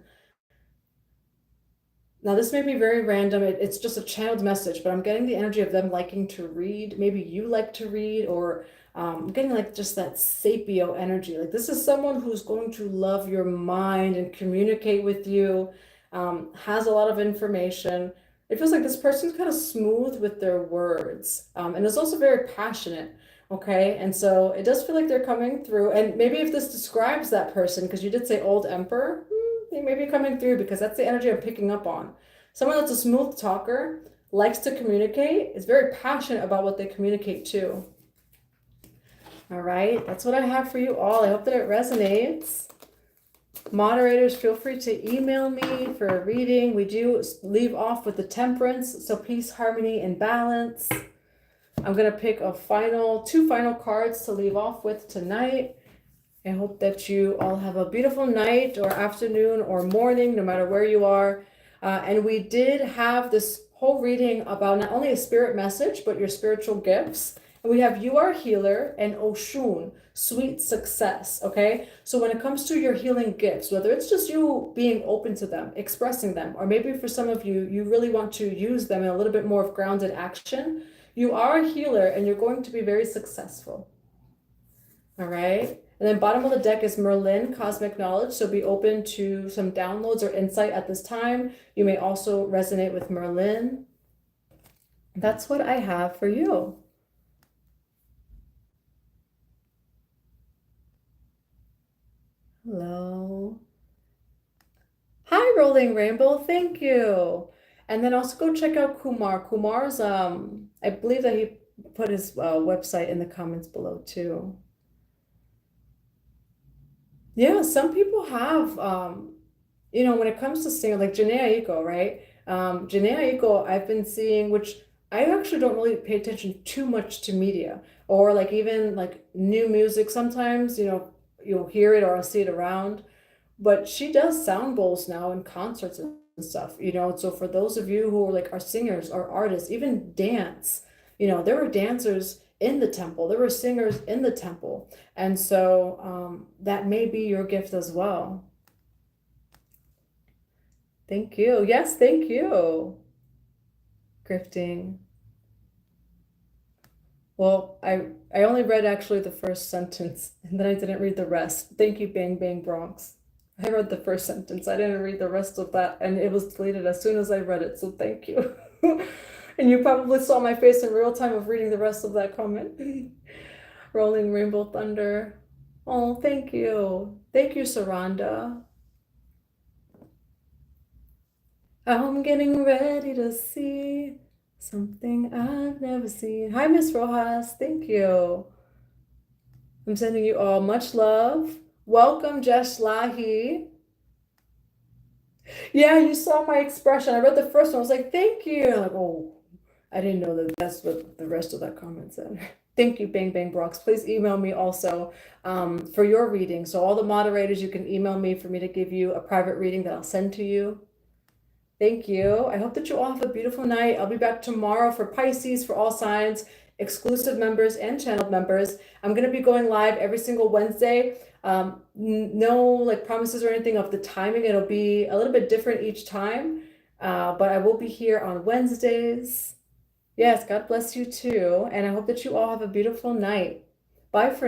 Now, this may be very random. It's just a channeled message, but I'm getting the energy of them liking to read. Maybe you like to read, or I'm getting like just that sapio energy. Like this is someone who's going to love your mind and communicate with you, has a lot of information. It feels like this person's kind of smooth with their words, and is also very passionate. Okay, and so it does feel like they're coming through. And maybe if this describes that person, because you did say old emperor, they may be coming through because that's the energy I'm picking up on. Someone that's a smooth talker, likes to communicate, is very passionate about what they communicate to. All right, that's what I have for you all. I hope that it resonates. Moderators, feel free to email me for a reading. We do leave off with the Temperance, so peace, harmony, and balance. I'm going to pick a two final cards to leave off with tonight. I hope that you all have a beautiful night or afternoon or morning, no matter where you are. And we did have this whole reading about not only a spirit message, but your spiritual gifts. And we have You Are Healer and Oshun, Sweet Success, okay? So when it comes to your healing gifts, whether it's just you being open to them, expressing them, or maybe for some of you, you really want to use them in a little bit more of grounded action, you are a healer and you're going to be very successful, all right? And then bottom of the deck is Merlin, Cosmic Knowledge. So be open to some downloads or insight at this time. You may also resonate with Merlin. That's what I have for you. Hello. Hi, Rolling Rainbow. Thank you. And then also go check out Kumar. Kumar's, I believe that he put his website in the comments below too. Yeah, some people have, you know, when it comes to singing, like Janae Aiko, right? Janae Aiko, I've been seeing, which I actually don't really pay attention too much to media or like even like new music. Sometimes, you'll hear it or I'll see it around, but she does sound bowls now in concerts and stuff, So for those of you who are singers or artists, even dance, there were dancers in the temple, there were singers in the temple. And so that may be your gift as well. Thank you. Yes, thank you. Grifting. Well, I only read actually the first sentence and then I didn't read the rest. Thank you, Bang Bang Bronx. I read the first sentence. I didn't read the rest of that and it was deleted as soon as I read it, so thank you. And you probably saw my face in real time of reading the rest of that comment. Rolling Rainbow Thunder. Oh, thank you. Thank you, Saranda. I'm getting ready to see something I've never seen. Hi, Miss Rojas. Thank you. I'm sending you all much love. Welcome, Jesh Lahi. Yeah, you saw my expression. I read the first one. I was like, thank you. I'm like, oh, I didn't know that that's what the rest of that comment said. Thank you, Bang Bang Brox. Please email me also for your reading. So all the moderators, you can email me for me to give you a private reading that I'll send to you. Thank you. I hope that you all have a beautiful night. I'll be back tomorrow for Pisces, for all signs, exclusive members and channel members. I'm going to be going live every single Wednesday. No like promises or anything of the timing. It'll be a little bit different each time, but I will be here on Wednesdays. Yes, God bless you too. And I hope that you all have a beautiful night. Bye for